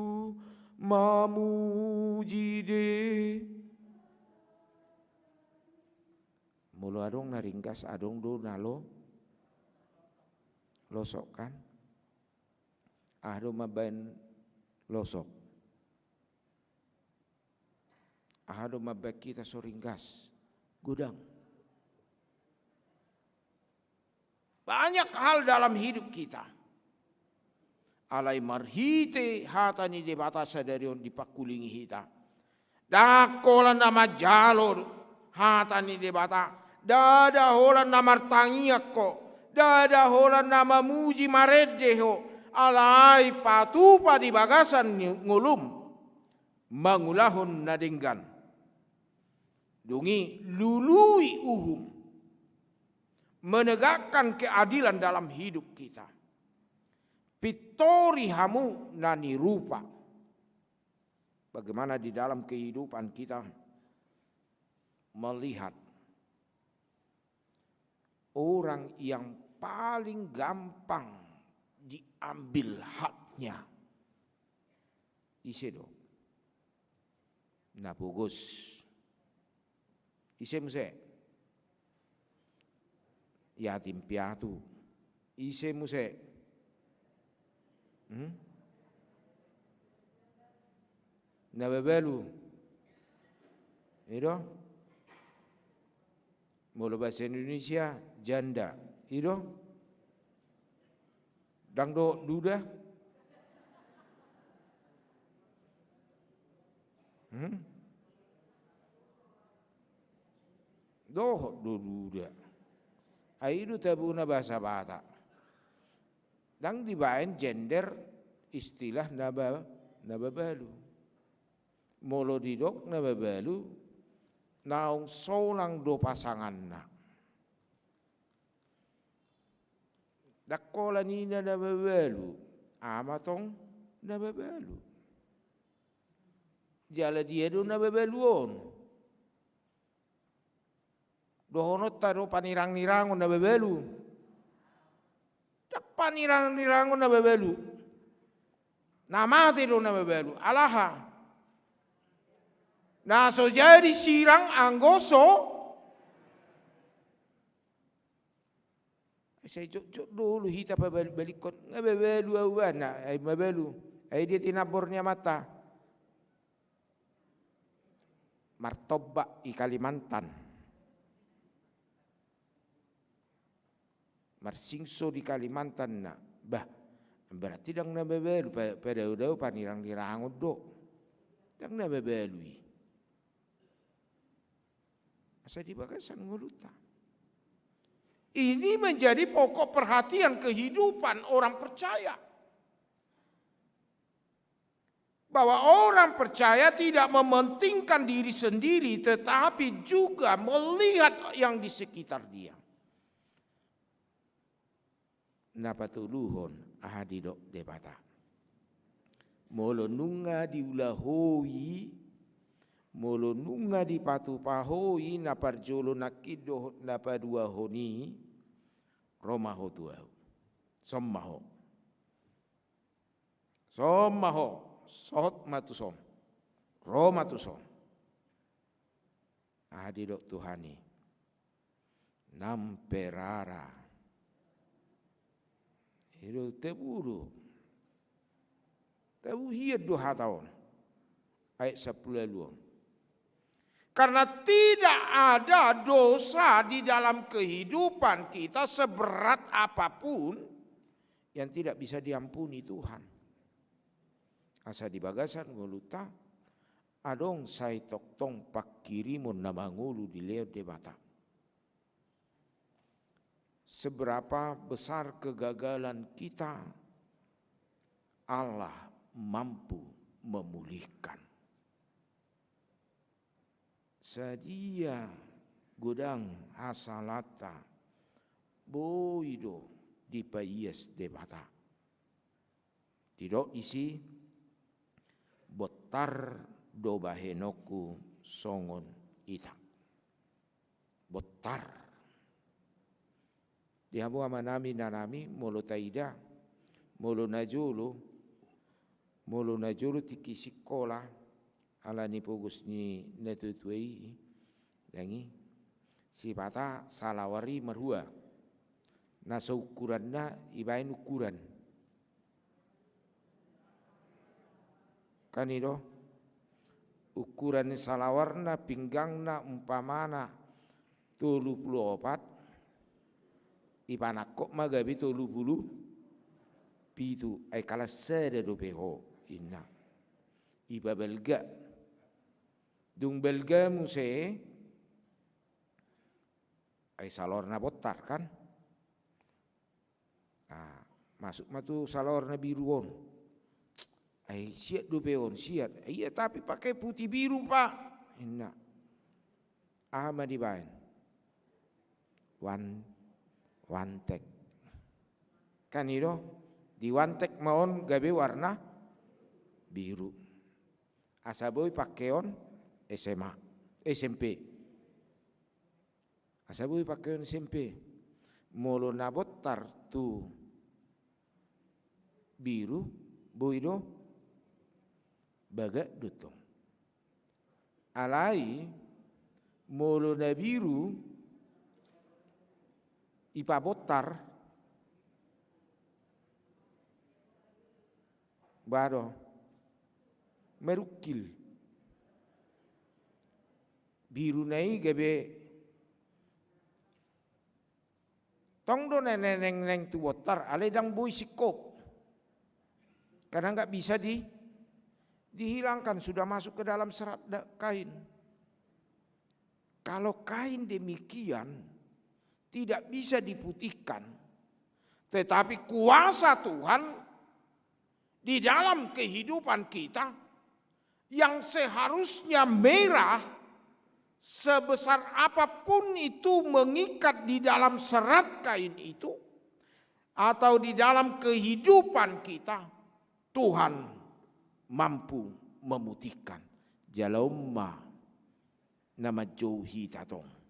mamujide. Mulu adong na ringgas adong do nalo losok kan. Ado maben losok. Ado mabek kita so ringgas gudang. Banyak hal dalam hidup kita. Alai marhite hatani debata sadarion dipakulingi hita. Dakola nama jalur hatani debata. Dada hola nama tangiako. Dada hola nama muji maredeho. Alai patupa di bagasan ngulum. Mangulahun nadinggan. Dungi lului uhum. Menegakkan keadilan dalam hidup kita. Pitori hamu nani rupa. Bagaimana di dalam kehidupan kita melihat orang yang paling gampang diambil haknya. Isedo. Napugus. Ise muse. Yatim piatu. Ise muse. Nabebelu. Itu. Mula bahasa Indonesia janda. Itu. Dangdo duda. Doh duda. Aidu tabuna bahasa bata. Dang dibain gender istilah nababalu. Molo didok nababalu naung solang do pasangan na. Dakola nina nababalu amatong nababalu. Jala dia do nababaluon. Dohonot taro panirang-nirangon na bebelu. Tak panirang-nirangon na bebelu. Namati do na bebelu. Alaha. Naso jadi sirang anggoso. Saya jok dulu hita pa balikot. Nga bebelu awan na. Ay bebelu. Ay dia tinabornya mata. Martoba i Kalimantan. Marsingso di Kalimantan na. Bah, berarti dang nabebelu pada udah panirang-nirangod do. Dang nabebelu. Asa di bagasan nguluta. Ini menjadi pokok perhatian kehidupan orang percaya. Bahwa orang percaya tidak mementingkan diri sendiri tetapi juga melihat yang di sekitar dia. Napatuluhon ahadidok debata. Molo nunga di ulahoi, molo nunga di patupahoi naparjolo nakido napadua honi, romaho tuau. Sommaho. Sommaho. Sot matusom. Roma tusom. Adi dok Tuhani. Namperara. Itu teburu. Tebu hiat 2 tahun. Ayat 10. Karena tidak ada dosa di dalam kehidupan kita seberat apapun yang tidak bisa diampuni Tuhan. Asa di bagasan nguluta adong sai tok tong pak kirimun nama ngulu di leo debata. Seberapa besar kegagalan kita, Allah mampu memulihkan. Sadia gudang hasalata boido di payas debata. Tidak isi botar do bahenoku songon itak. Botar. Dihamu amanami nanami molo taida molo najulu tiki sikola ala ni pugus ni netutuei dangi sipata salawari marhua nasa ukuranna ibain ukuran kan itu ukuran salawarna pinggangna umpamana 34 ipanakok magabi 30 pitu ay kala sada do peho inna iba belga dung belga muse ay salorna botar kan nah, masuk matu salorna biruon ay siat do peon siat iya tapi pakai putih biru pak inna ama dibain wantek kan itu di wantek maon gabe warna biru asaboy pakeon SMA SMP asaboy pakeon SMP molo nabotar tu biru boido baga dutong alai molo na biru ipabotar bado merukil biru nai gabe tong do neng tu botar ale dang boy sikop karena nggak bisa dihilangkan sudah masuk ke dalam serat kain. Kalau kain demikian tidak bisa diputihkan, tetapi kuasa Tuhan di dalam kehidupan kita yang seharusnya merah sebesar apapun itu mengikat di dalam serat kain itu atau di dalam kehidupan kita, Tuhan mampu memutihkan. Jalomma nama jauhi tatong.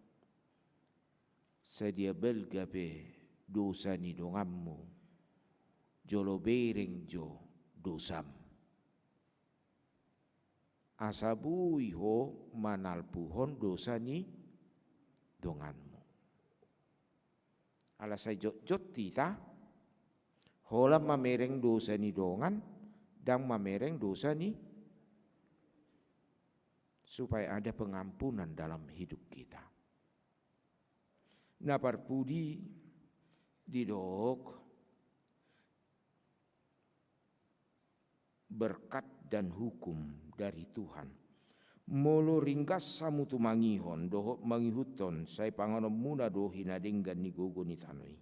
Sedia belgabe dosa ni dongammu. Jolo bereng jo dosam. Asabui ho manalpuhon dosa ni donganmu. Alasai jot tita. Hola mamereng dosa ni dongan. Dan mamereng dosa ni. Supaya ada pengampunan dalam hidup kita. Naparpudi didok berkat dan hukum dari Tuhan. Molo ringgas samutu mangihon dohok mangihuton sai pangono muna dohi nadenggan ni gogo ni tanoi.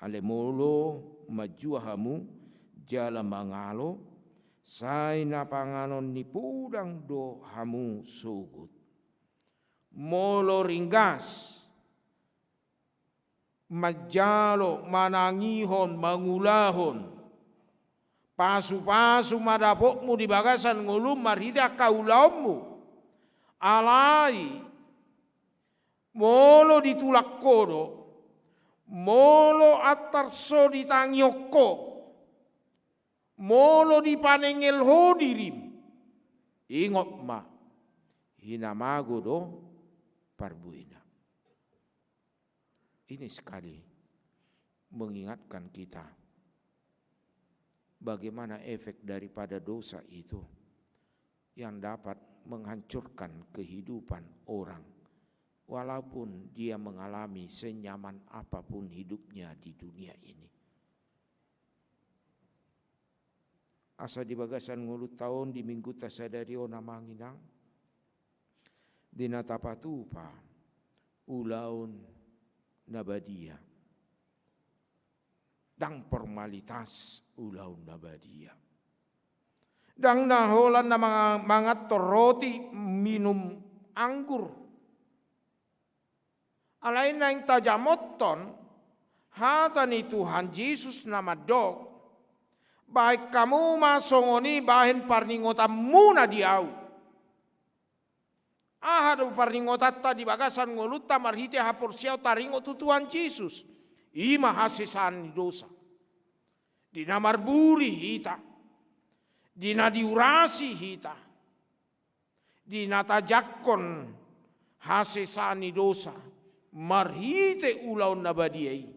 Ale molo majuahamu jala mangalo sai na panganon ni pudang do hamu sugut. Molo ringgas majalo manangihon mangulahon pasu-pasu madapokmu di bagasan ngulum marida kaulaumu alai molo ditulak kodo molo attarso di tangyokko, molo di panengel hodirim, ingot ma, hinamago do parbuina. Ini sekali mengingatkan kita bagaimana efek daripada dosa itu yang dapat menghancurkan kehidupan orang walaupun dia mengalami senyaman apapun hidupnya di dunia ini. Asa di bagasan ngulut tahun di minggu tasadario namanginang dinatapatupa ulaun nabadia dang formalitas ulaun nabadia dang naholan na mga roti minum anggur alain na yung tajamoton hata ni Tuhan Yesus na madog baik kamu masongoni bahin parningotam muna diaw ahado parningotatta di bagasan ngolutta marhite hapursiaw taringo tu Tuhan Yesus ima hasisan ni dosa dinamarburi hita dinadiurasi hita dinatajakkon hasisan ni dosa marhite ulaw nabadiay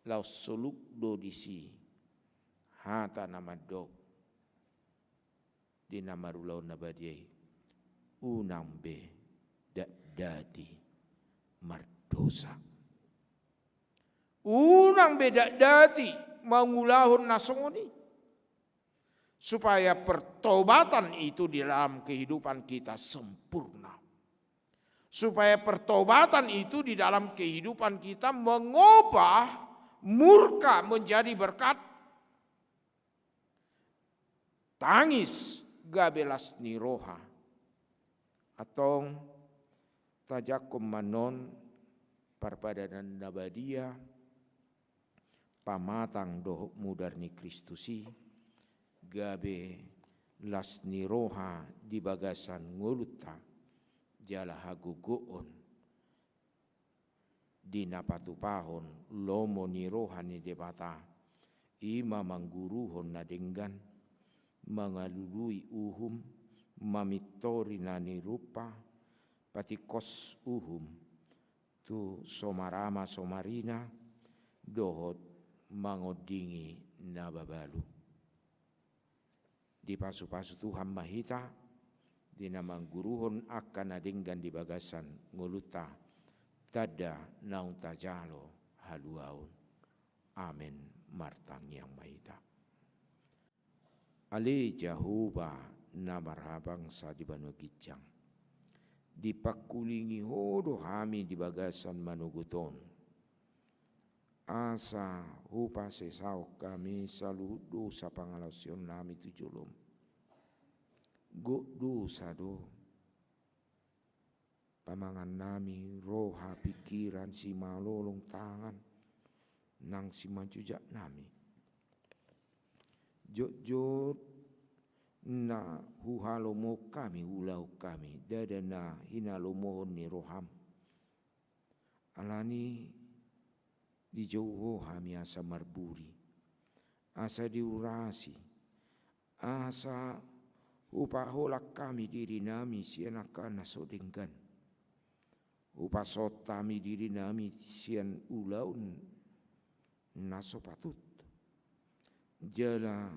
law suluk do disi hata namadog dinamarulaw nabadiay unang be dadi mardosa. Unang be dadi mangulahon nasongoni. Supaya pertobatan itu di dalam kehidupan kita sempurna. Supaya pertobatan itu di dalam kehidupan kita mengubah murka menjadi berkat. Tangis gabelas niroha. Atong tajakum manon parpadanan nabadia pamatang doh mudarni Kristusi gabe las niroha di bagasan nguluta jala hagugoon di napatupahon lomo niroha ni debata ima mangguruhon na denggan mangalului uhum mamitori na nirupa patikos uhum tu somarama somarina dohot mangodingi nababalu di pasu-pasu Tuhan mahita di namang guruhon akan nadinggan di bagasan nguluta tada naung tajalo haluaun amin martang yang mahita ali jahuba na marhabang sa di Banu Gijang dipakulingi hodo hami di bagasan manuguton asa hupa sesau kami saludo sa pangalasyon nami tujulom go dosa do pamangan nami roha pikiran si malolong tangan nang si manjujak nami jot na huhalomo kami ulau kami dadana hinalomohon ni roham alani di jauh hami asa marburi asa diurasi asa upaholak kami diri nami sian akan nasodenggan upasot kami diri nami sian ulaun nasopatut jala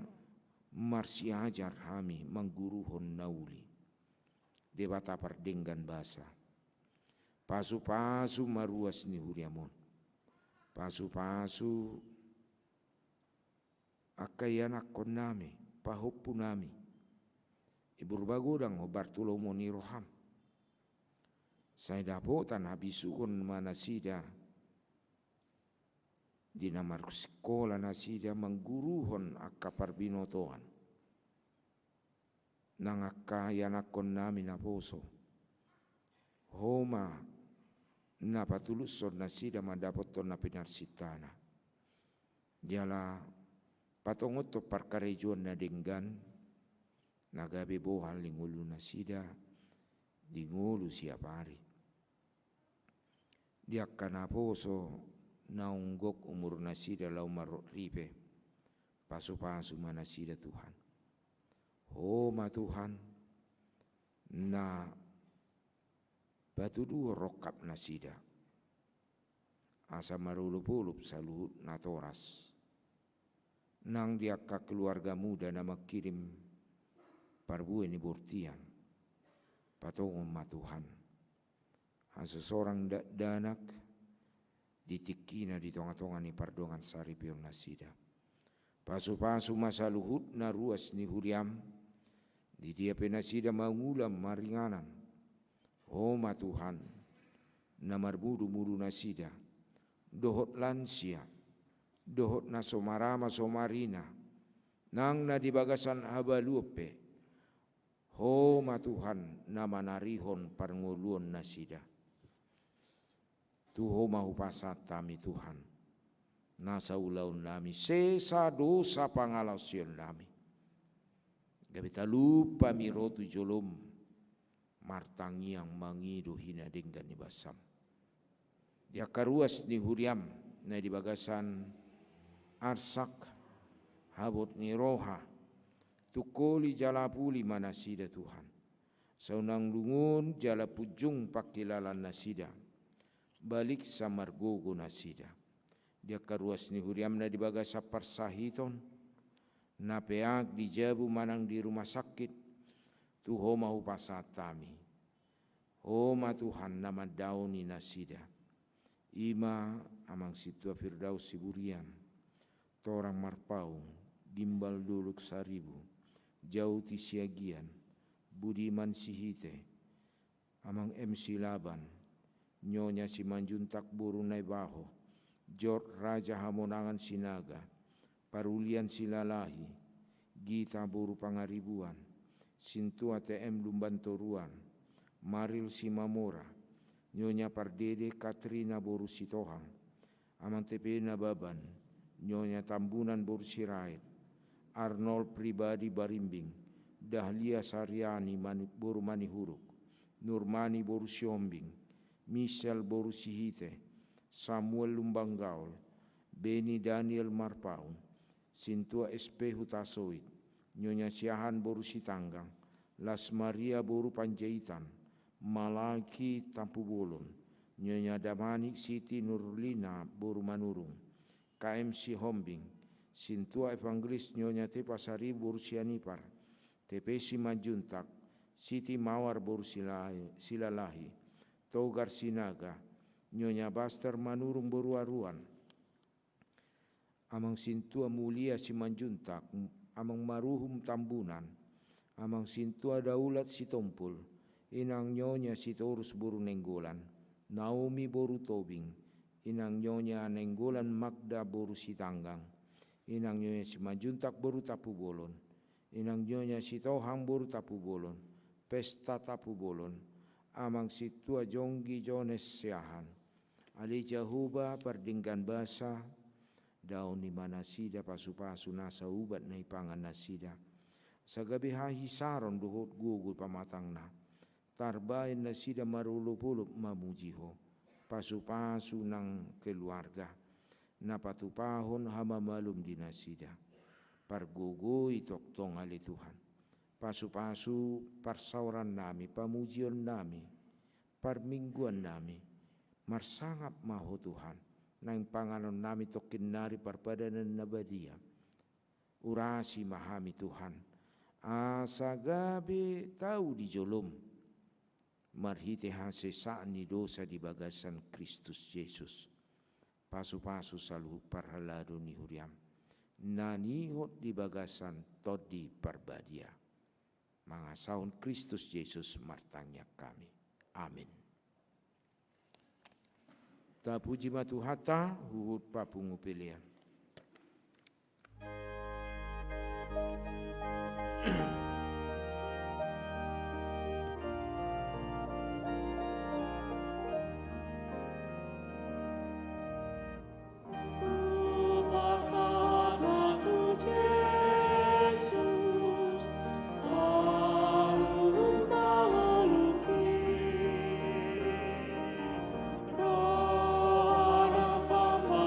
marsi ajar hami mangguruhon nauli debata pardenggan basa pasu-pasu maruas ni huriamon pasu-pasu akayan akon nami pahupu nami ibur bagodang Bartolomo ni roham saya dapotan habisukon manasida di namar sekolah nasida mangguruhon akka parbinotoan nang akka yanakon nami na poso homa na patuluson nasida madapoton na pinarsitana jala patungot to parkarejon na denggan nagabi bohal lingulu nasida dingulu siap hari dia kana poso naunggok umur nasida lau marot ripe pasu-pasu manasida Tuhan. Oh ma Tuhan, na batu dua rokap nasida asa marulup-ulup saluhut na toras nang diaka keluarga muda nama kirim parbue ni bortian patongon ma Tuhan asa seorang danak ditikina di tonga-tonga ni pardongan saripion nasida pasu-pasu masa luhut na ruas ni huriam di dia penasida mangulam maringanan. Oh ma Tuhan, na marmudu-mudu nasida dohot lansia dohot na somarama somarina nang na di bagasan habalupe. Oh ma Tuhan, na manarihon parnguluon nasida. Tuho mahu pasat kami Tuhan, nasa ulaun nami sesa dosa pangalausion nami. Gabita lupa mirotu jolom martangi yang mangido hina denggan ni basam. Dia karuas ni huriam na di bagasan arsak habot ni roha tukoli jalapuli manasida Tuhan. Saunang lungun jala pujung pakilalan nasida. Balik samargogo nasida. Dia karuas ni huriam na di bagasa parsahiton. Na peag di jabu manang di rumah sakit. Tuho mahu pasatami. Oh ma Tuhan nama dauni nasida. Ima amang situa Firdaus Siburian. Torang marpaung. Gimbal duluk saribu. Jauh tisiagian. Budiman Sihite. Amang MC Laban. Nyonya Simanjuntak Burunai Baho. Jor Raja Hamonangan Sinaga. Parulian Silalahi, Gita Buru Pangaribuan, Sintua TM Lumbantoruan, Maril Simamora, Nyonya Pardede Katrina Boru Sitohang, Amantepena Baban, Nyonya Tambunan Boru Sirait, Arnold Pribadi Barimbing, Dahlia Saryani Boru Manihuruk, Nurmani Boru Siombing, Michel Boru Sihite, Samuel Lumbanggaul, Beni Daniel Marpaung, Sintua SP Hutasoit, Nyonya Siahan Boru Sitanggang, Las Maria Boru Panjaitan, Malaki Tampu Bolon, Nyonya Damani Siti Nurlina Boru Manurung, KMC Hombing, Sintua Evangelis Nyonya Te Pasari Boru Sianipar, TP Simajuntak, Siti Mawar Boru Silalahi, Togar Sinaga, Nyonya Baster Manurung Boru Aruan, Amang Sintua Mulia Simanjuntak, Amang Maruhum Tambunan, Amang Sintua Daulat Sitompul, Inang Nyonya Sitorus Boru Nenggolan, Naomi Boru Tobing, Inang Nyonya Nenggolan Magda Boru Sitanggang, Inang Nyonya Simanjuntak Boru Tapu Bolon, Inang Nyonya Sitohang Boru Tapu Bolon, Pesta Tapu Bolon, Amang Situa Jonggi Jones Siahan, Ali Jahuba Pardinggan Basa, daun ni manasida pasu-pasu nasa ubat na ipangan nasida. Sa gabi hahisaron duhot gugul pamatangna. Tarbain nasida marulup-ulup mamujiho. Pasu-pasu ng keluarga. Napatupahon hamamalum di nasida. Pargugo itoktong ali Tuhan. Pasu-pasu parsauran nami, pamujion nami, parmingguan nami. Marsangap maho Tuhan. Nang panganon nami tokin nari parpadanan nabadia. Urasi mahami Tuhan. Asa gabi tahu di jolom. Marhite hasesaan ni dosa di bagasan Kristus Yesus. Pasu-pasu saluh parhalado ni huriam. Nanihot di bagasan todi parbadia. Mangasaun Kristus Yesus martanya kami. Amin. Ta puji matuhata huhut papungu pilihan. Rana pamba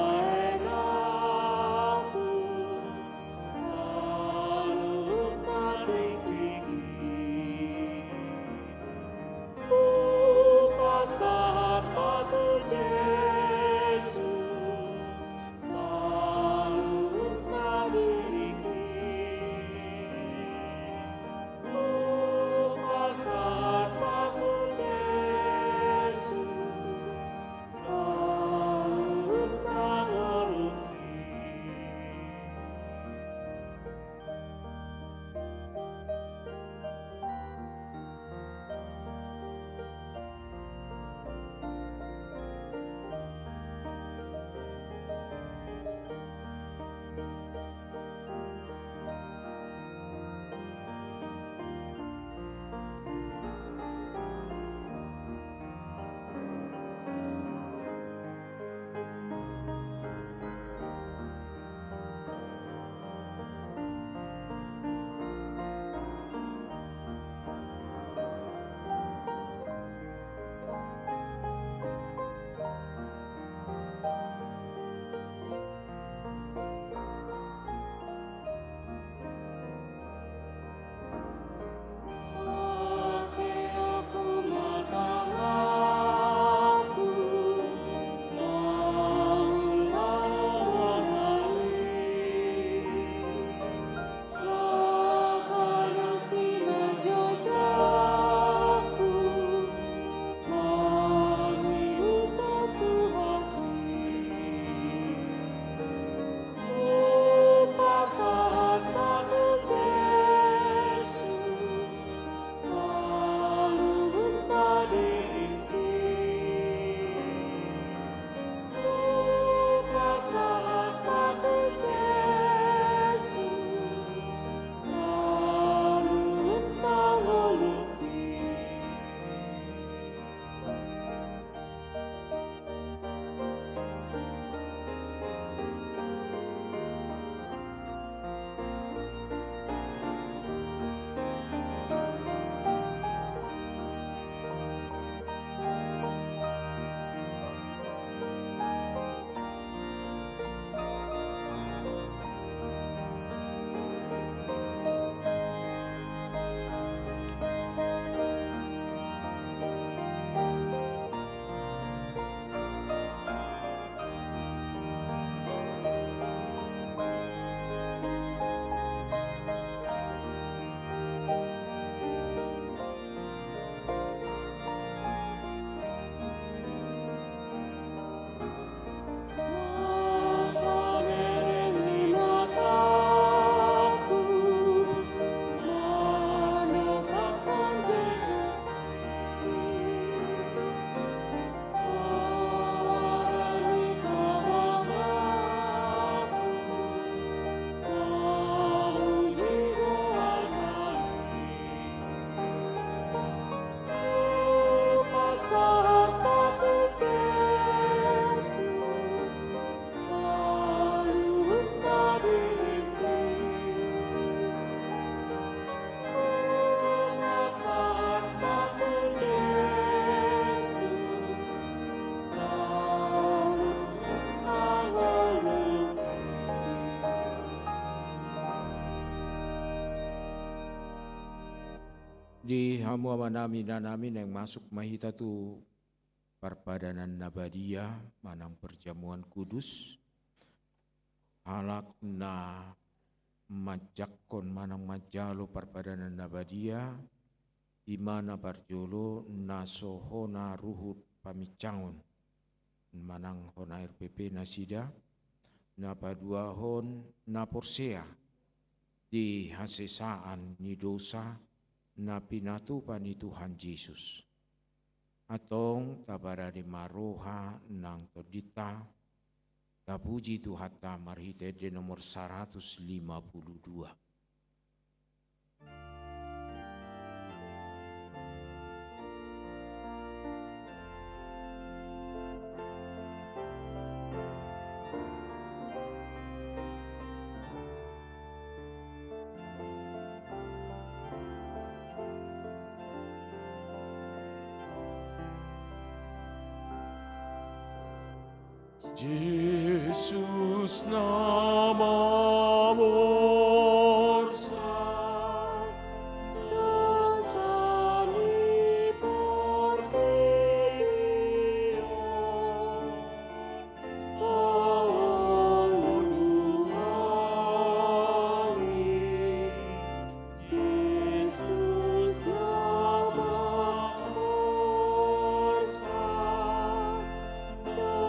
Di hamu amanami nanami yang masuk mahita tu parpadanan nabadia manang perjamuan kudus. Halak na majakon manang majalo parpadanan nabadia. Imana parjolo na sohona ruhut pamicangon. Manang hona RPP nasida. Na paduahon na porsea. Di hasesaan ni dosa. Na pinatupan ni Tuhan Yesus. Atong tabarari maroha nang todita, tapuji Tuhan marhite de nomor 152. Yesus nama morsan, dosa liportian, auluangi. Yesus nama morsan,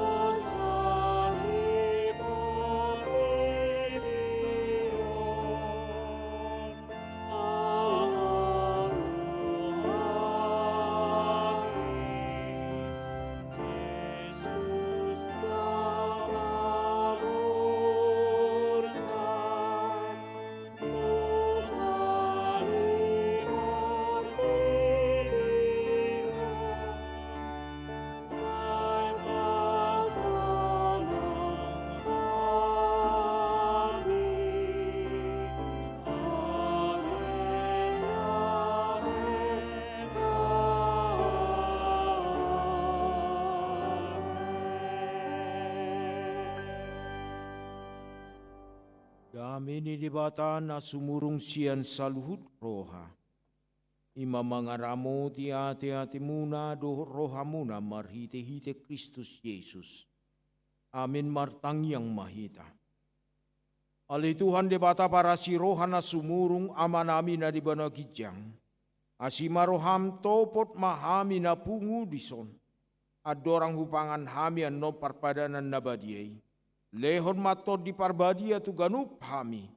dosa Damini di bata na sumurung sian saluhut roha. Ima mangaramu ti ati muna do rohamuna marhite-hite Kristus Yesus. Amin martang yang mahita. Ali Tuhan di bata para si roha na sumurung amanami na di bana gijang. Asima roham topot mahami na pungu dison. Adorang hupangan hami an no parpadanan nabadiai. Lehon matod di parbadia tu ganup hami.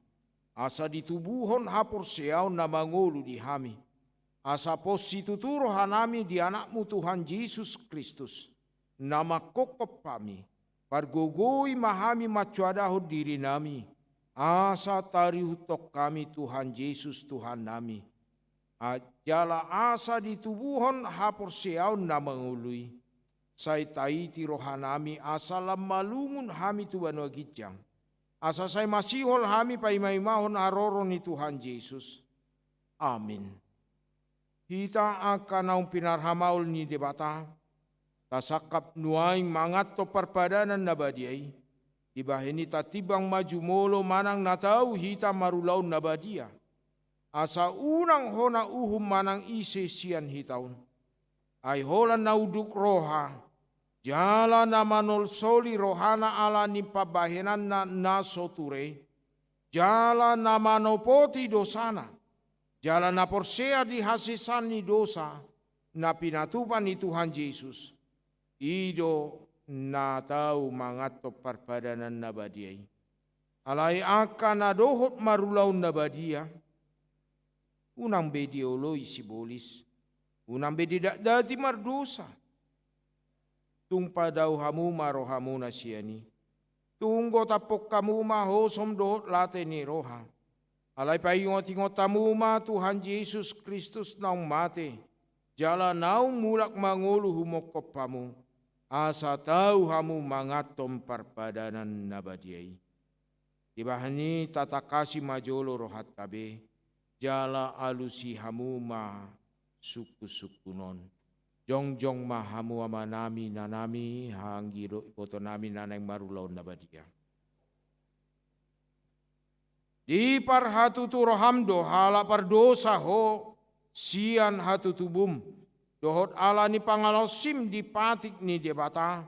Asa ditubuhon hapor seaw na mangulu di hami. Asa posi tuturo hanami di anakmu Tuhan Yesus Kristus. Nama kokop kami. Pargogoi mahami macuadaho diri nami. Asa tarihutok kami Tuhan Yesus Tuhan nami. Ajala asa ditubuhon hapor seaw na mangului. Say taiti rohanami asalam malungun hami tuan wagijang. Asa say masihol hami paimaimahon aroro ni Tuhan Yesus. Amin. Hita akan naung pinarhamaul ni debata. Tasakap nuaing mangat to parpadanan nabadiai. Ibahini tatibang maju molo manang natau hita marulaun nabadia. Asa unang hona uhum manang ise sian hitaun. Ay holan nauduk roha. Jala na manol soli rohana ala ni pabahenan na soture. Jala na manopoti dosana. Jala na porsea di hasisan ni dosa. Na pinatupan ni Tuhan Yesus. Ido na tau mangato parpadanan nabadiai. Alai akan na dohot marulaun nabadia. Unang bedioloi sibolis. Unang bedidak dati mardosa. Tung padau hamu marohamu nasiani. Tunggo tapok kamu mahosom dohot late ni roha. Alay paingot-ingot tamu ma Tuhan Yesus Kristus naung mate. Jala naung mulak mangulu humokop pamu. Asa tau hamu mangatom parpadanan nabadiai. Dibahani tata kasih majolo rohat tabe. Jala alusi hamu ma suku-sukunon. Jong-jong mahamu amanami nanami hanggiro ikoto nami naneng marulaun nabadia. Di parhatu tu rohamdo hala pardosa ho sian hatu tubum, dohot ala ni pangalosim di patik ni debata,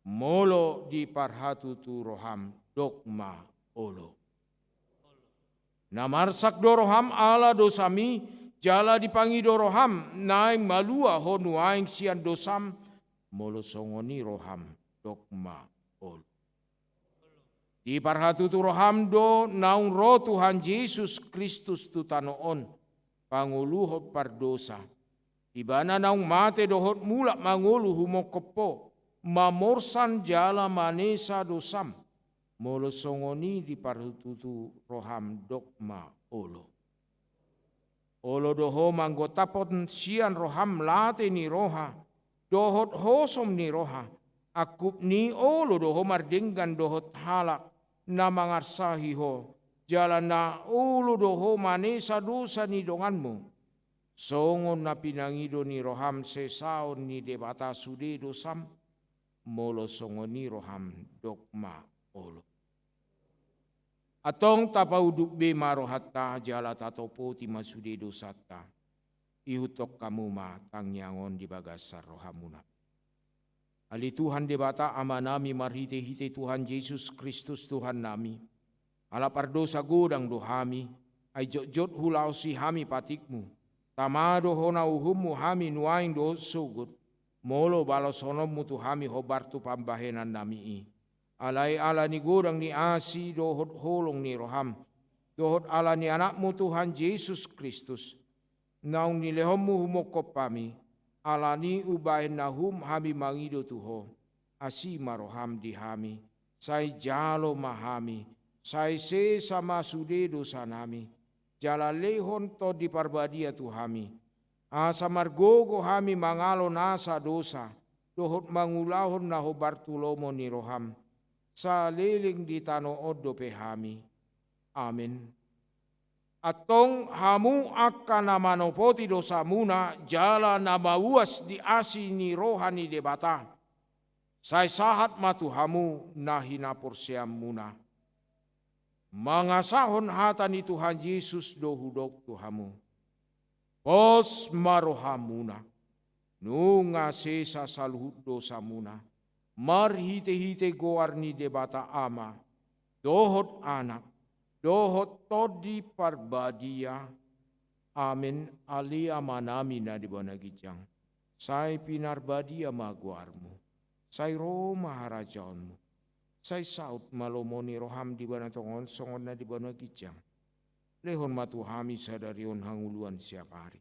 molo di parhatu tu roham dogma olo. Namarsak doroham ala dosami, jala dipangi doroham, naing malua honu aing sian dosam, molo songoni roham dogma olo. Di parhatu tu roham do naung roh Tuhan Yesus Kristus tu tanoon, panguluhot pardosa. Ibana naung mate dohot mulak mangulu humokopo, mamorsan jala manesa dosam, molo songoni di parhututu roham dogma olo. Olo doho manggotapon sian roham late ni roha, dohot hosom ni roha, akup ni olo doho mardenggan dohot halak, na mangarsahi ho, jalan na ulu doho manesa dosa ni donganmu. Songon na pinangido ni roham sesaon ni debata sude dosam, molo songon ni roham dogma olo. Atong tapauduk be marohatta jala tatopo tima sude dosata, ihutok kamu ma tangyangon di bagasar rohamuna. Ali Tuhan debata amanami marhite-hite Tuhan Yesus Kristus Tuhan nami. Ala pardosa godang dohami, ay jot-jot hulau si hami patikmu. Tamado hona uhummu hami nuaing do sugut. Molo balosonommu tu hami hobartu pambahenan nami i. Alai ala ni godang ni asi dohot holong ni roham. Dohot ala ni anakmu Tuhan Yesus Kristus. Naung ni lehommu humokop pami. Alani ubahin nahum hami mangido tuho, asi maroham di hami, sai jalo mahami, sai se sama sude dosa nami, jala lehon to di parbadia tu hami, asa margogo hami mangalo nasa dosa, dohot mangulahon naho bartulomo ni roham, sa leling di tano odo pe hami. Amin. Atong hamu akan namanopoti dosa muna jala nabawas di asi ni rohani debata. Sai sahat matu hamu nahina porsiam muna. Mangasahon hata ni Tuhan Yesus dohudok tuhamu. Pos marohamuna. Nunga sesa saluhut dosa muna. Marhite-hite goar ni debata ama. Dohot anak. Dohot todi parbadia, amin alia manami na di bonagijang. Sai pinarbadia maguarmu, sai Roma harajaonmu, sai saut malomoni roham di banatongon songon na di bonagijang. Lehon matu hami sadarion hanguluan siap hari.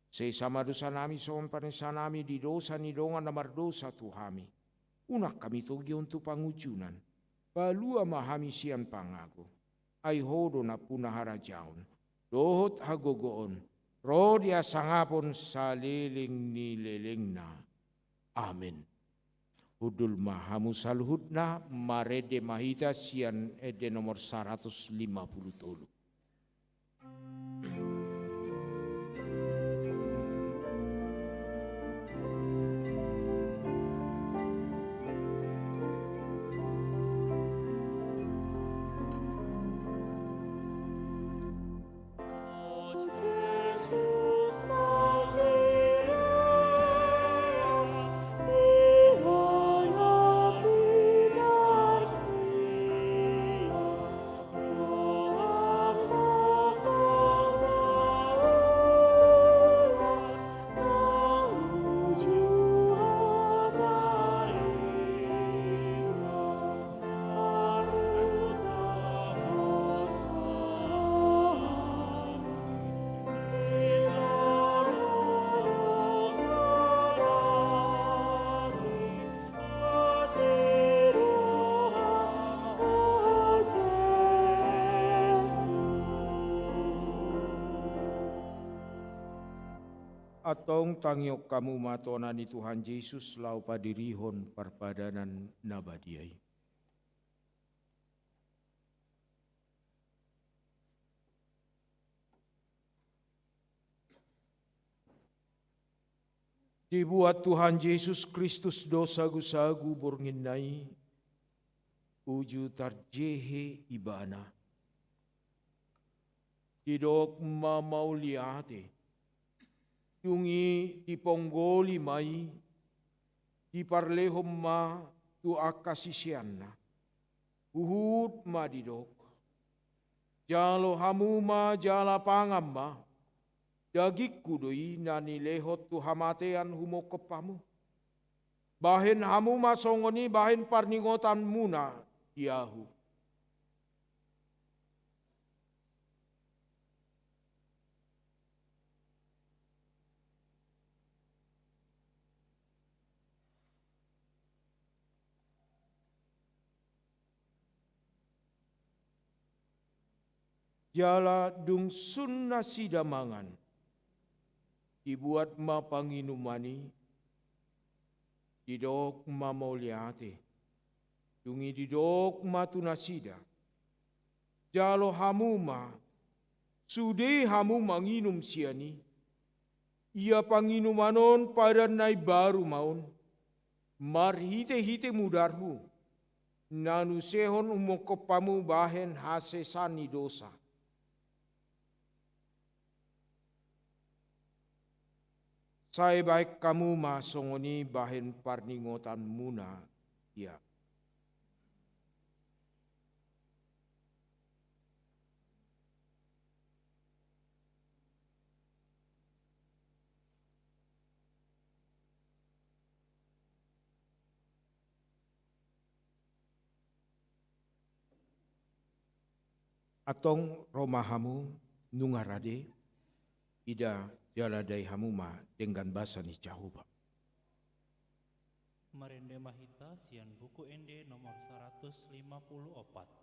Sei sama dosa nami songon panesa nami di dosa ni dongan namar dosa tu hami. Unak kami togi untuk pangujunan, balua mahami sian pangago. Ay hodo na punahara jaon, dohot hagogoon, rodia sangapon sa liling ni liling na. Amin. Udul mahamu saluhut na marede mahita sian ede nomor 150 tolu. Atong tangyok kamu matona ni Tuhan Yesus lau padirihon parpadanan nabadiay. Dibuat Tuhan Yesus Kristus dosa gusagu bornginai, uju tarjehe ibana. Didok mamauliate, Tungi di ponggoli mai, di parlehom ma tu akasisianna. Uhud ma didok. Jalo hamuma jala pangamma. Dagik kudoi nani lehot tu hamatean humo kepamu. Bahen hamuma songoni bahen parningotan muna yahu. Jala dung sunna sidamangan, dibuat ma panginumani, didok ma mauliate, dungi didok ma tunasida, jalo hamuma, sude hamuma nginum siani, ia panginumanon pada nai baru maun, marhite-hite mudarhu, nanu sehon umokopamu bahen hasesani dosa. Saya baik kamu masongoni bahen parningotan muna ya. Atong romahamu nungarade ida jaladai hamuma dengan bahasa ni cahuba. Marende Mahita sian buku ende nomor 154.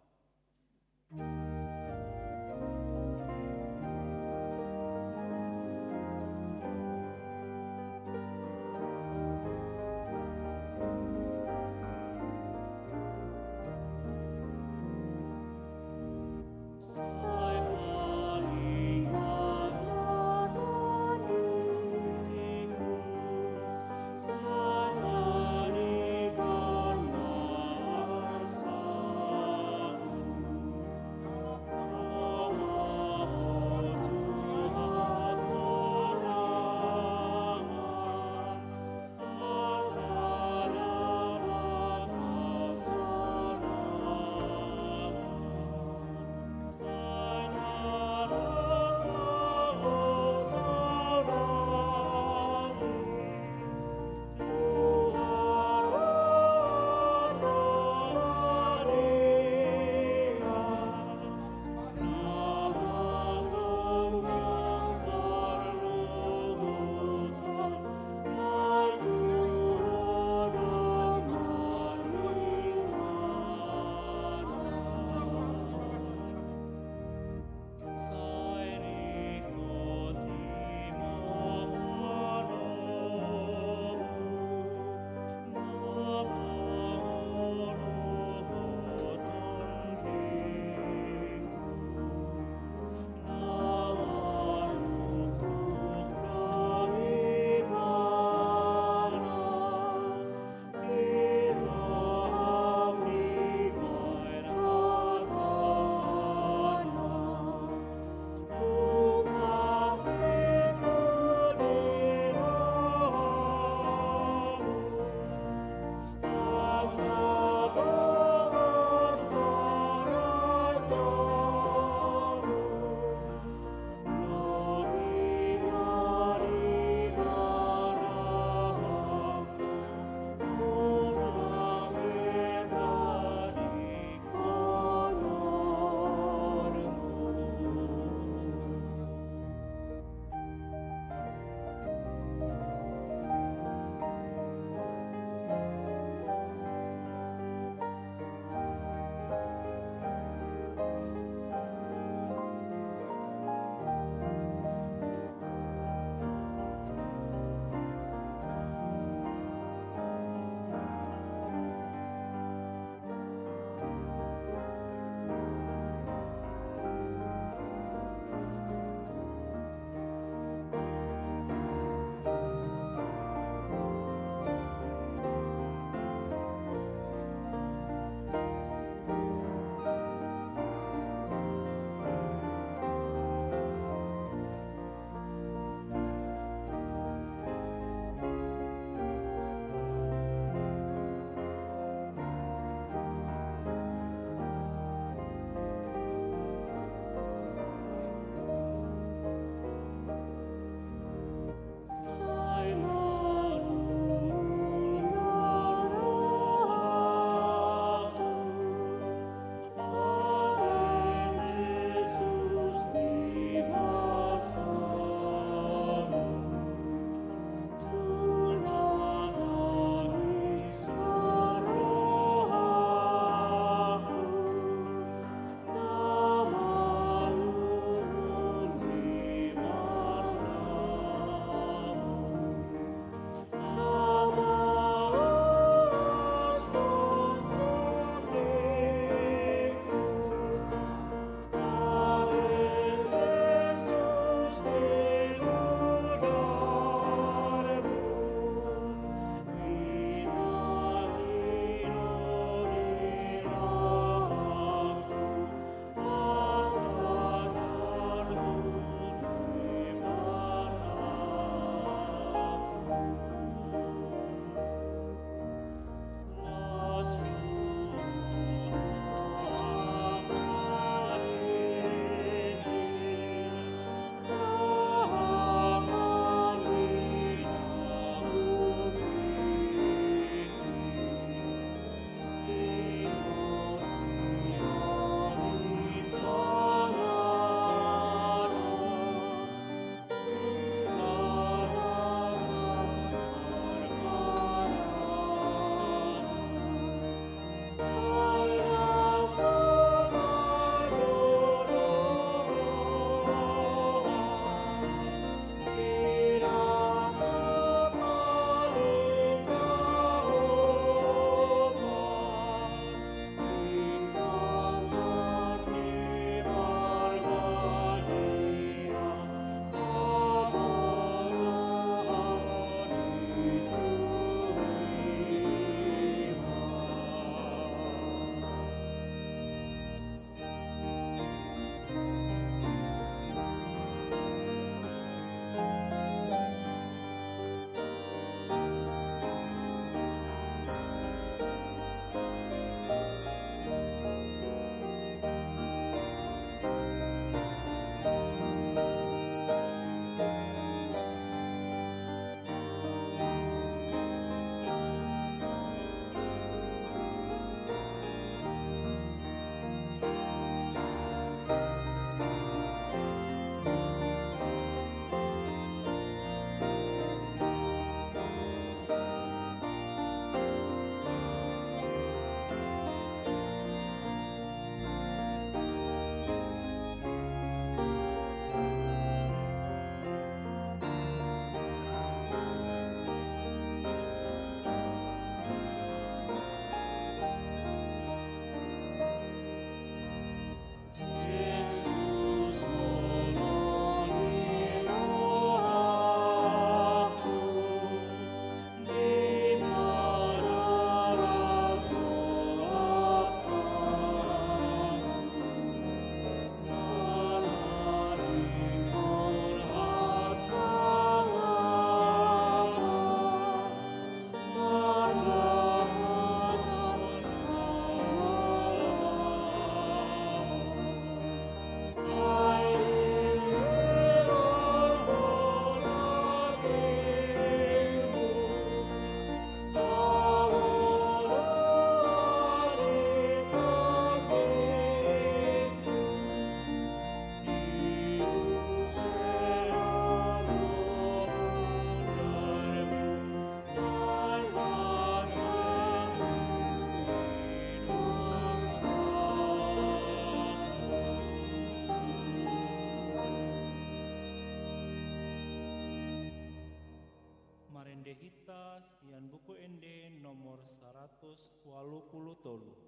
hita sian buku ende nomor 183.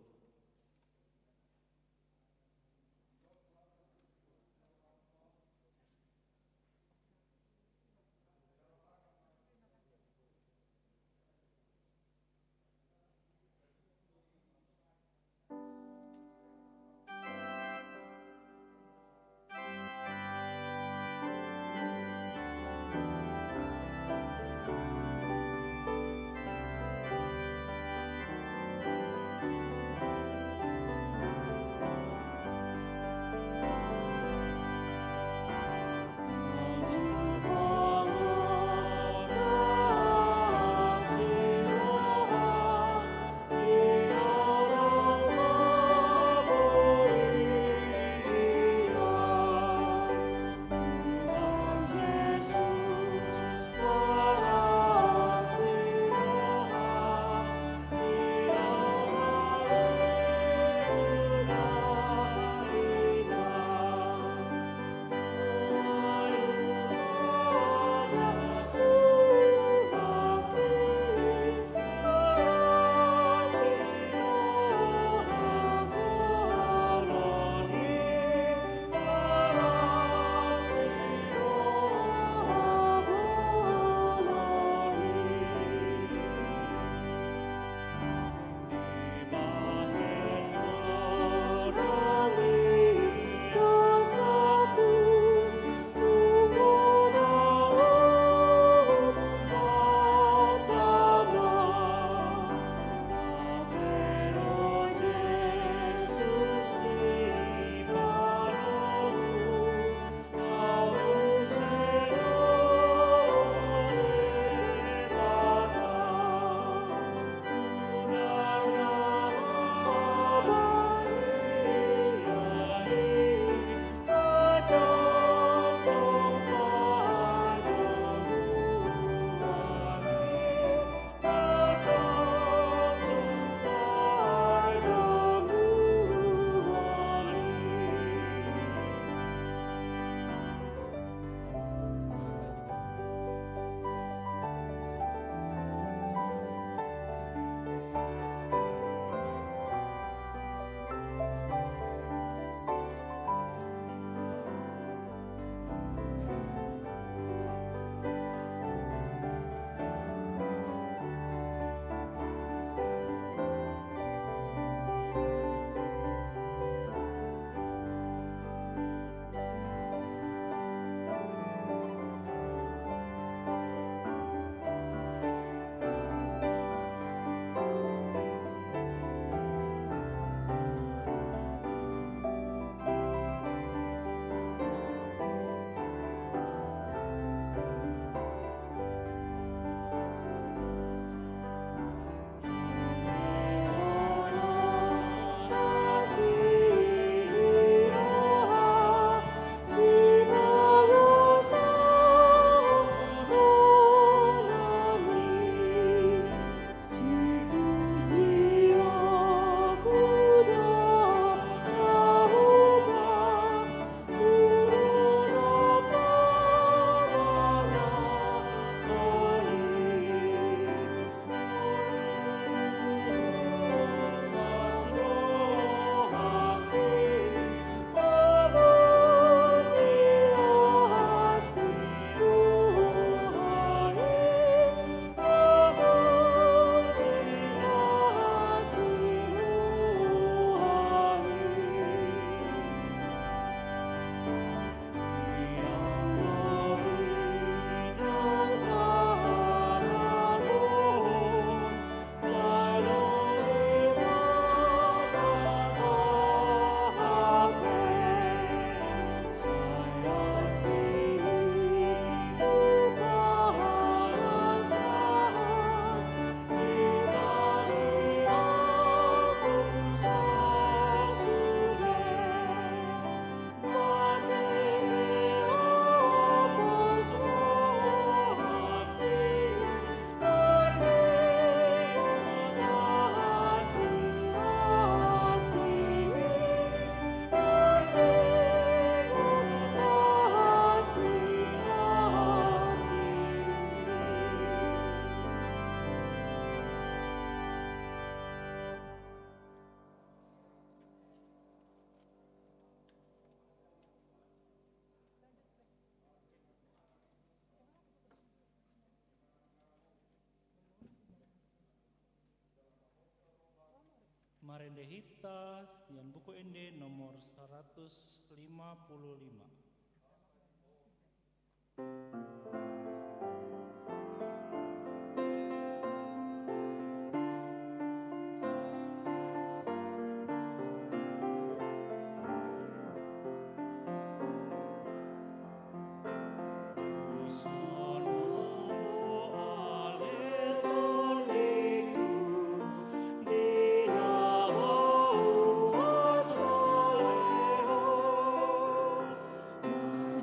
Marende Hita, Sekian buku ende nomor 155.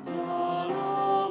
Jalan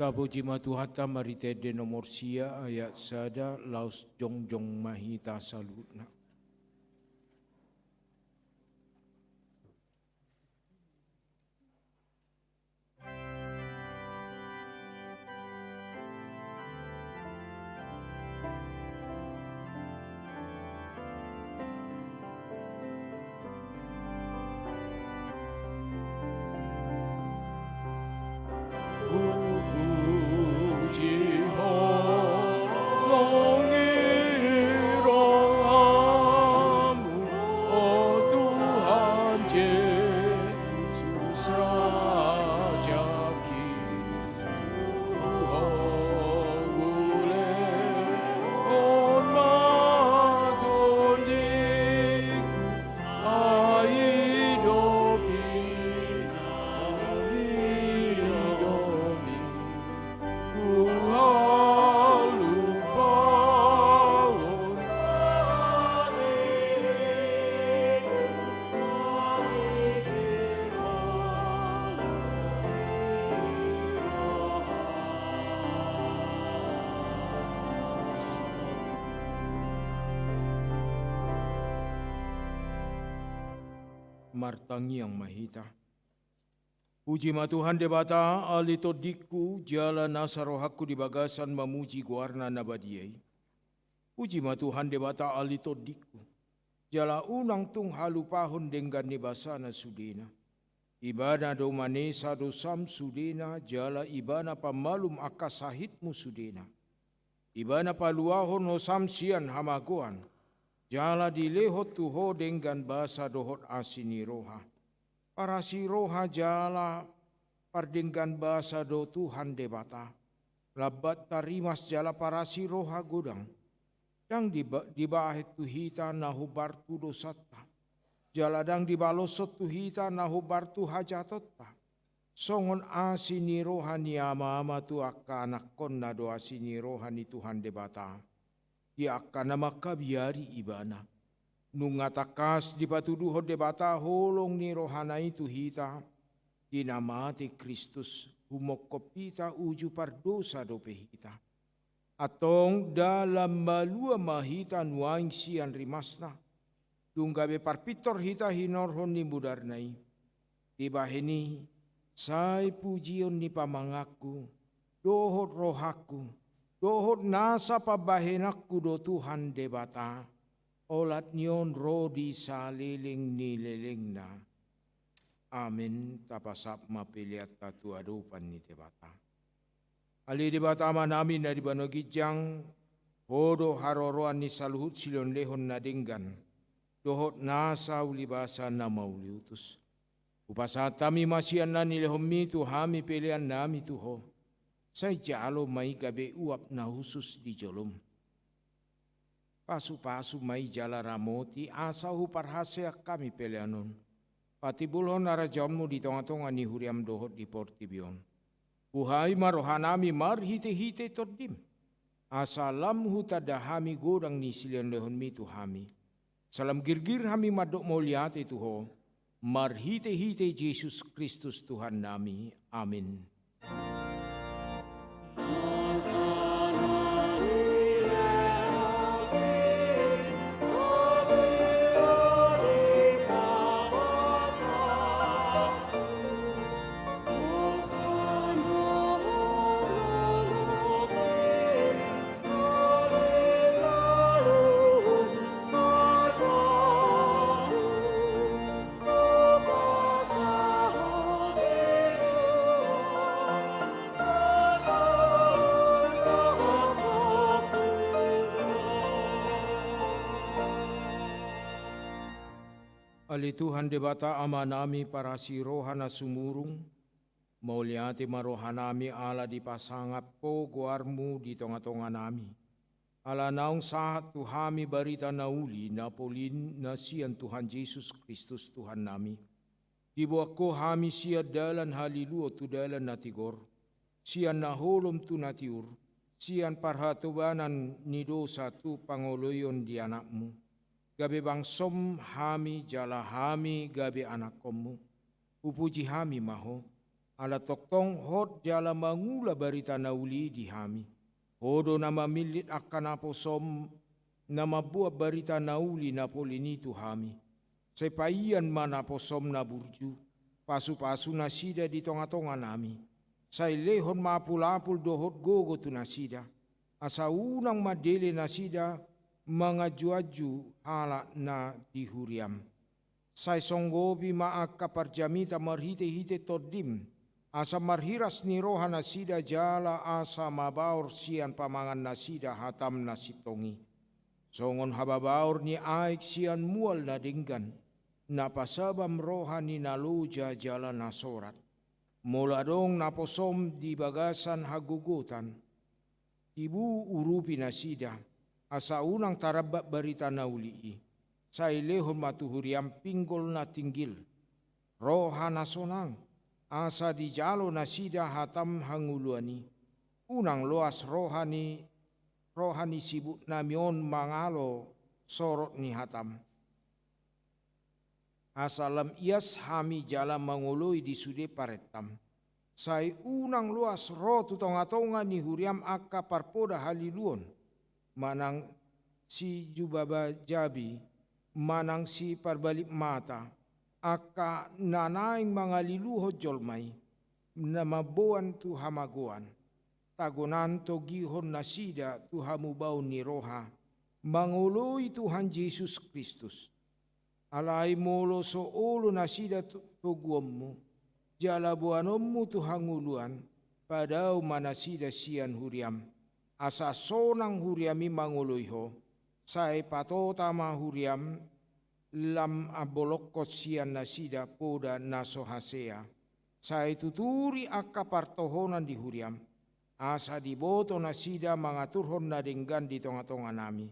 Tapuji matuhata maritede nomor sia ayat sada laus jongjong mahita salutna. Martangi yang mahita. Puji matuhan debata alito diku jala nasarohaku di bagasan memuji guarna nabadiai. Puji matuhan debata alito diku jala unang tung halupahon denggan nibasana sudena. Ibana do manesa do sam sudena jala ibana pamalum akasahitmu sudena. Ibana paluahon no samsian hamagoan. Jala dilehot tuho dengan basa dohot asini roha. Para si roha jala pardenggan basa do Tuhan debata. Labat tarimas jala para si roha godang. Yang dibahit tuhita nahubartu dosata. Jala dang dibalosot tuhita nahubartu hajatotta. Songon asini roha ni ama tu akanak kon na do asini roha ni Tuhan debata. Dia akan nama kabiari ibana. Nungatakas di patuduh debata holong ni rohana itu hita. Dinamati Kristus humokopita uju pardosa dope hita. Atong dalam malua mahita nuaing sian rimasna. Dunggabe parpitor hita hinorhon ni mudarnai. Dibahini sai pujion ni pamangaku. Dohot rohaku. Dohot nasa pabahenakku do Tuhan debata, olat nyon rodi saliling nileleng na. Amin tapasap mapiliat tatu adupan ni debata. Ali debata manami na di banogijang, hodo haroroan ni saluhut silon lehon na denggan, dohot nasa ulibasa na mauliutus. Upasatami masian na nilehon mi tuhami pilihan nami tuho. Saya jalo mai gabe uap na husus di jolom. Pasu-pasu mai jala ramoti asahu parhasea kami peleanon. Patibulhon narajonmu di tonga-tonga ni huriam dohot di portibion. Buhai marohanami marhite-hite tordim. Asalam hutadahami godang ni silian lehon mi tuhami. Salam girgir hami madok moliate tuho. Marhite-hite Yesus Kristus Tuhan nami. Amin. Ali Tuhan debata amanami para si rohana sumurung, mauliati marohanami ala di pasangap po guarmu di tonga-tonga nami. Ala naung sahat tuhami barita nauli napolin na sian Tuhan Yesus Kristus Tuhan nami. Dibuat ko hami siya dalan haliluo tu dalan natigor, sian naholom tu natiur, sian parhatubanan ni dosa tu pangoloyon di anakmu. Gabe bangsom hami jala hami gabe anak komu. Upuji hami maho. Ala toktong hot jala mangula barita nauli di hami. Hodo nama milit akan aposom nama buah barita nauli napolini tu hami. Sepaian mana posom na burju. Pasu-pasu nasida di tonga-tonga nami. Sai lehon mapul-apul dohot gogo tu nasida. Asa unang madele nasida mangaju-aju hala na dihuriam. Sai songgobi maaka parjamita marhite-hite todim. Asa marhiras ni roha nasida jala asa mabaur sian pamangan nasida hatam nasitongi. Songon hababaur ni aik sian mual na denggan. Napasabam roha ni naluja jala nasorat. Moladong naposom di bagasan hagugutan. Ibu urupi nasida. Asa unang tarabak barita naulii. Sai lehon matuhuriam pinggol na tinggil. Roha nasonang. Asa di jalo nasida hatam hanguluani. Unang loas rohani sibuk namion mangalo sorot ni hatam. Asalam ias hami jala mangului di sude paretam. Sai unang luas roh tu tonga-tonga ni huriam akka parpoda haliluon. Manang si jubaba jabi, manang si parbalik mata. Aka nanaing mga liluho jolmay na mabuan tu hamaguan. Tagunan to gihon nasida tu hamubaw ni roha. Manguloy Tuhan Jesus Kristus. Alay molo so ulo nasida to guwammu. Jala buanommu tu hanguluan. Padaw manasida siyan huriam. Asa sonang huriami manguloy ho. Say patotama huriam. Lam abolokot sian nasida poda nasohasea. Sa ituturi akka partohonan di huriam. Asa diboto nasida mangaturhon na denggan di tonga-tonga nami.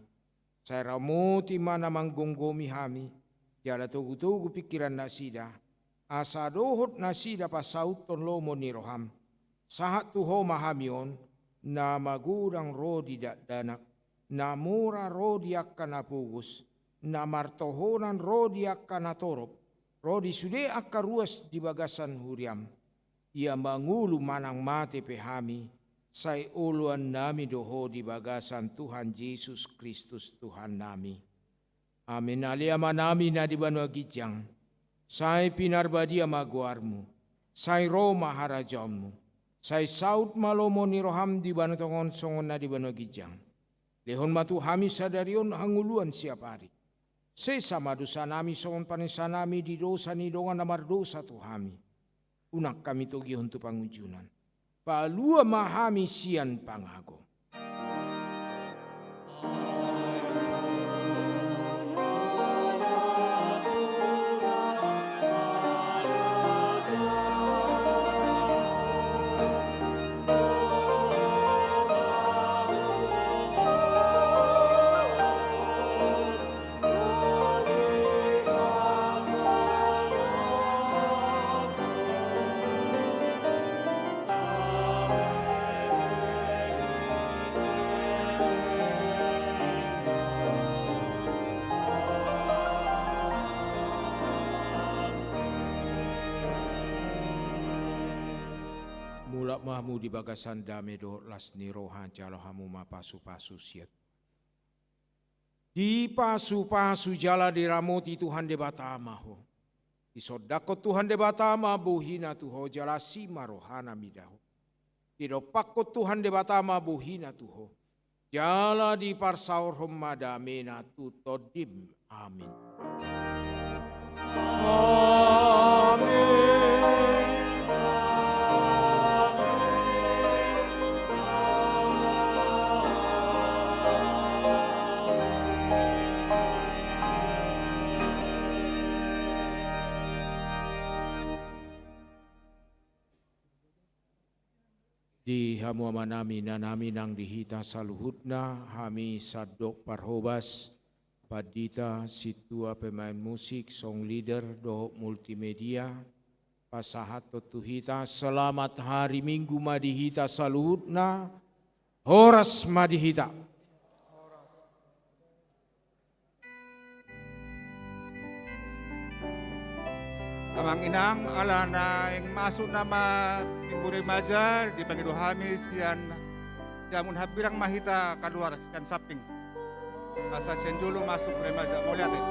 Sa ramuti mana manggonggomi hami. Jala tugu-tugu pikiran nasida. Asa dohot nasida pasauton lomo ni roham. Sahat tuho mahamion na magurang rodi danak. Na mura rodi akka napugus. Na martohonan rodi akka natorop, rodi sude akka ruas di bagasan huriam. Ia mangulu manang mate pehami, say uluan nami doho di bagasan Tuhan Yesus Kristus Tuhan nami. Amin aliama nami na di banua gijang, say pinarbadia maguarmu, say Roma harajamu, say saut malomo ni roham di banatongon songon na di banua gijang. Lehon matu hami sadarion hanguluan siap hari. Sesama dosa nami songon panesa nami di dosa ni dongan namar dosa tu hami. Unak kami togi untuk pangujunan. Palua mahami sian pangago. Mulak mahmu di bagasan dame do las ni rohan jalo hamu ma pasu-pasu siat. Di pasu-pasu jala diramoti Tuhan de batamaho. Di sodako Tuhan de batama buhina tuho jala sima rohana midaho. Di dopako Tuhan de batama buhina tuho. Jala di parsaur homadamena tutodim. Amin. Amin. Di hamu amanami na nami nang dihita saluhutna hami sadok parhobas padita situa pemain musik song leader do multimedia pasahat tuhita selamat hari Minggu madihita saluhutna horas madihita. Amang inang ala na yang masuk nama minggu remaja di pagi Hamis yang jamun habirang mahita keluar sekian saping. Asa senjulu masuk remaja. Mau lihat ya?